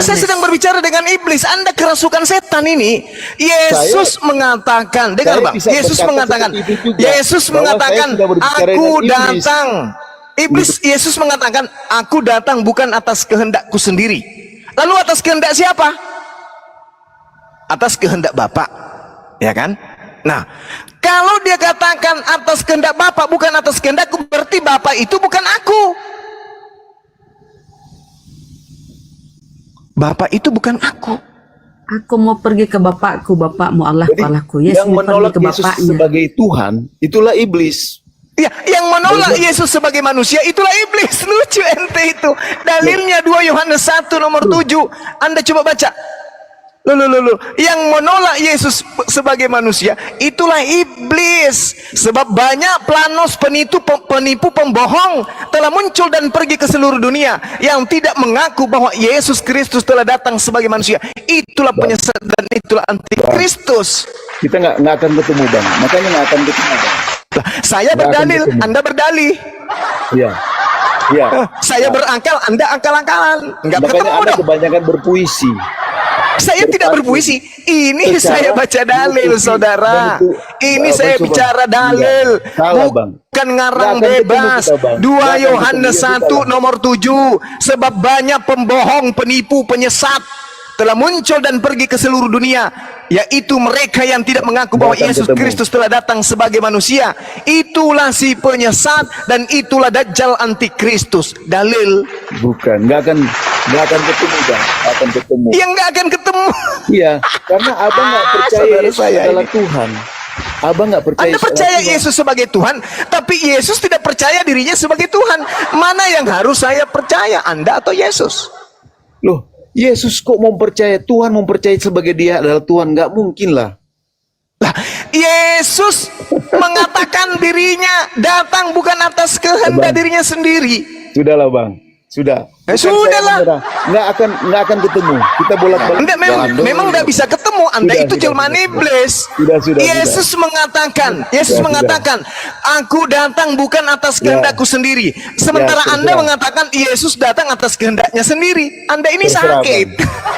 Saya sedang berbicara dengan iblis. Anda kerasukan setan ini. Yesus mengatakan, dengar Bang. Yesus mengatakan, aku datang. Yesus mengatakan, aku datang bukan atas kehendakku sendiri. Lalu atas kehendak siapa? Atas kehendak Bapa. Ya kan? Nah, kalau dia katakan atas kehendak Bapa bukan atas kehendakku, berarti Bapa itu bukan aku. Bapa itu bukan aku. Aku mau pergi ke Bapakku, Bapakmu Allah Allahku. Yang menolak Yesus sebagai Tuhan, itulah iblis. Ya, yang menolak Yesus sebagai manusia itulah iblis. Lucu ente itu. Dalilnya 2 Yohanes 1 nomor 7. Anda coba baca. Loh. Yang menolak Yesus sebagai manusia itulah iblis. Sebab banyak planos penipu pembohong telah muncul dan pergi ke seluruh dunia yang tidak mengaku bahwa Yesus Kristus telah datang sebagai manusia. Itulah penyesat dan itulah antikristus. Kita nggak akan ketemu, Bang. Makanya nggak akan ketemu, Bang. Saya berdalil, Anda berdalih. Iya. Saya berakal, Anda akal-akalan. Nggak ketemu Anda kebanyakan berpuisi. Saya tidak berpuisi. Ini saya baca dalil, saudara. Ini saya bicara dalil. Bukan ngarang bebas. 2 Yohanes 1 nomor 7. Sebab banyak pembohong, penipu, penyesat telah muncul dan pergi ke seluruh dunia, yaitu mereka yang tidak mengaku bahwa Nggak akan Yesus ketemu. Kristus telah datang sebagai manusia. Itulah si penyesat dan itulah Dajjal antikristus. Dalil Bukan, nggak akan ketemu, Bang. Nggak akan ketemu. yang nggak akan ketemu. Iya, karena abang nggak percaya saudara Yesus saya adalah ini. Tuhan. Abang nggak percaya. Anda Yesus percaya adalah Tuhan. Yesus sebagai Tuhan, tapi Yesus tidak percaya dirinya sebagai Tuhan. Mana yang harus saya percaya, Anda atau Yesus? Loh, Yesus kok mempercaya Tuhan, mempercayai sebagai dia adalah Tuhan? Nggak mungkin lah. Lah, Yesus mengatakan dirinya datang bukan atas kehendak Bang. dirinya sendiri. Sudahlah, Bang. Sudah. Bukan Sudahlah. saya menyerah. Nggak akan ketemu. Kita bolak-balik. Enggak, memang enggak bisa ketemu. Anda Sudah, itu sudah, jelmaan sudah. iblis. Sudah, Yesus mengatakan, aku datang bukan atas Ya. kehendakku sendiri. Sementara Ya, Anda terserah. mengatakan Yesus datang atas kehendaknya sendiri. Anda ini Terserah, sakit. Bang.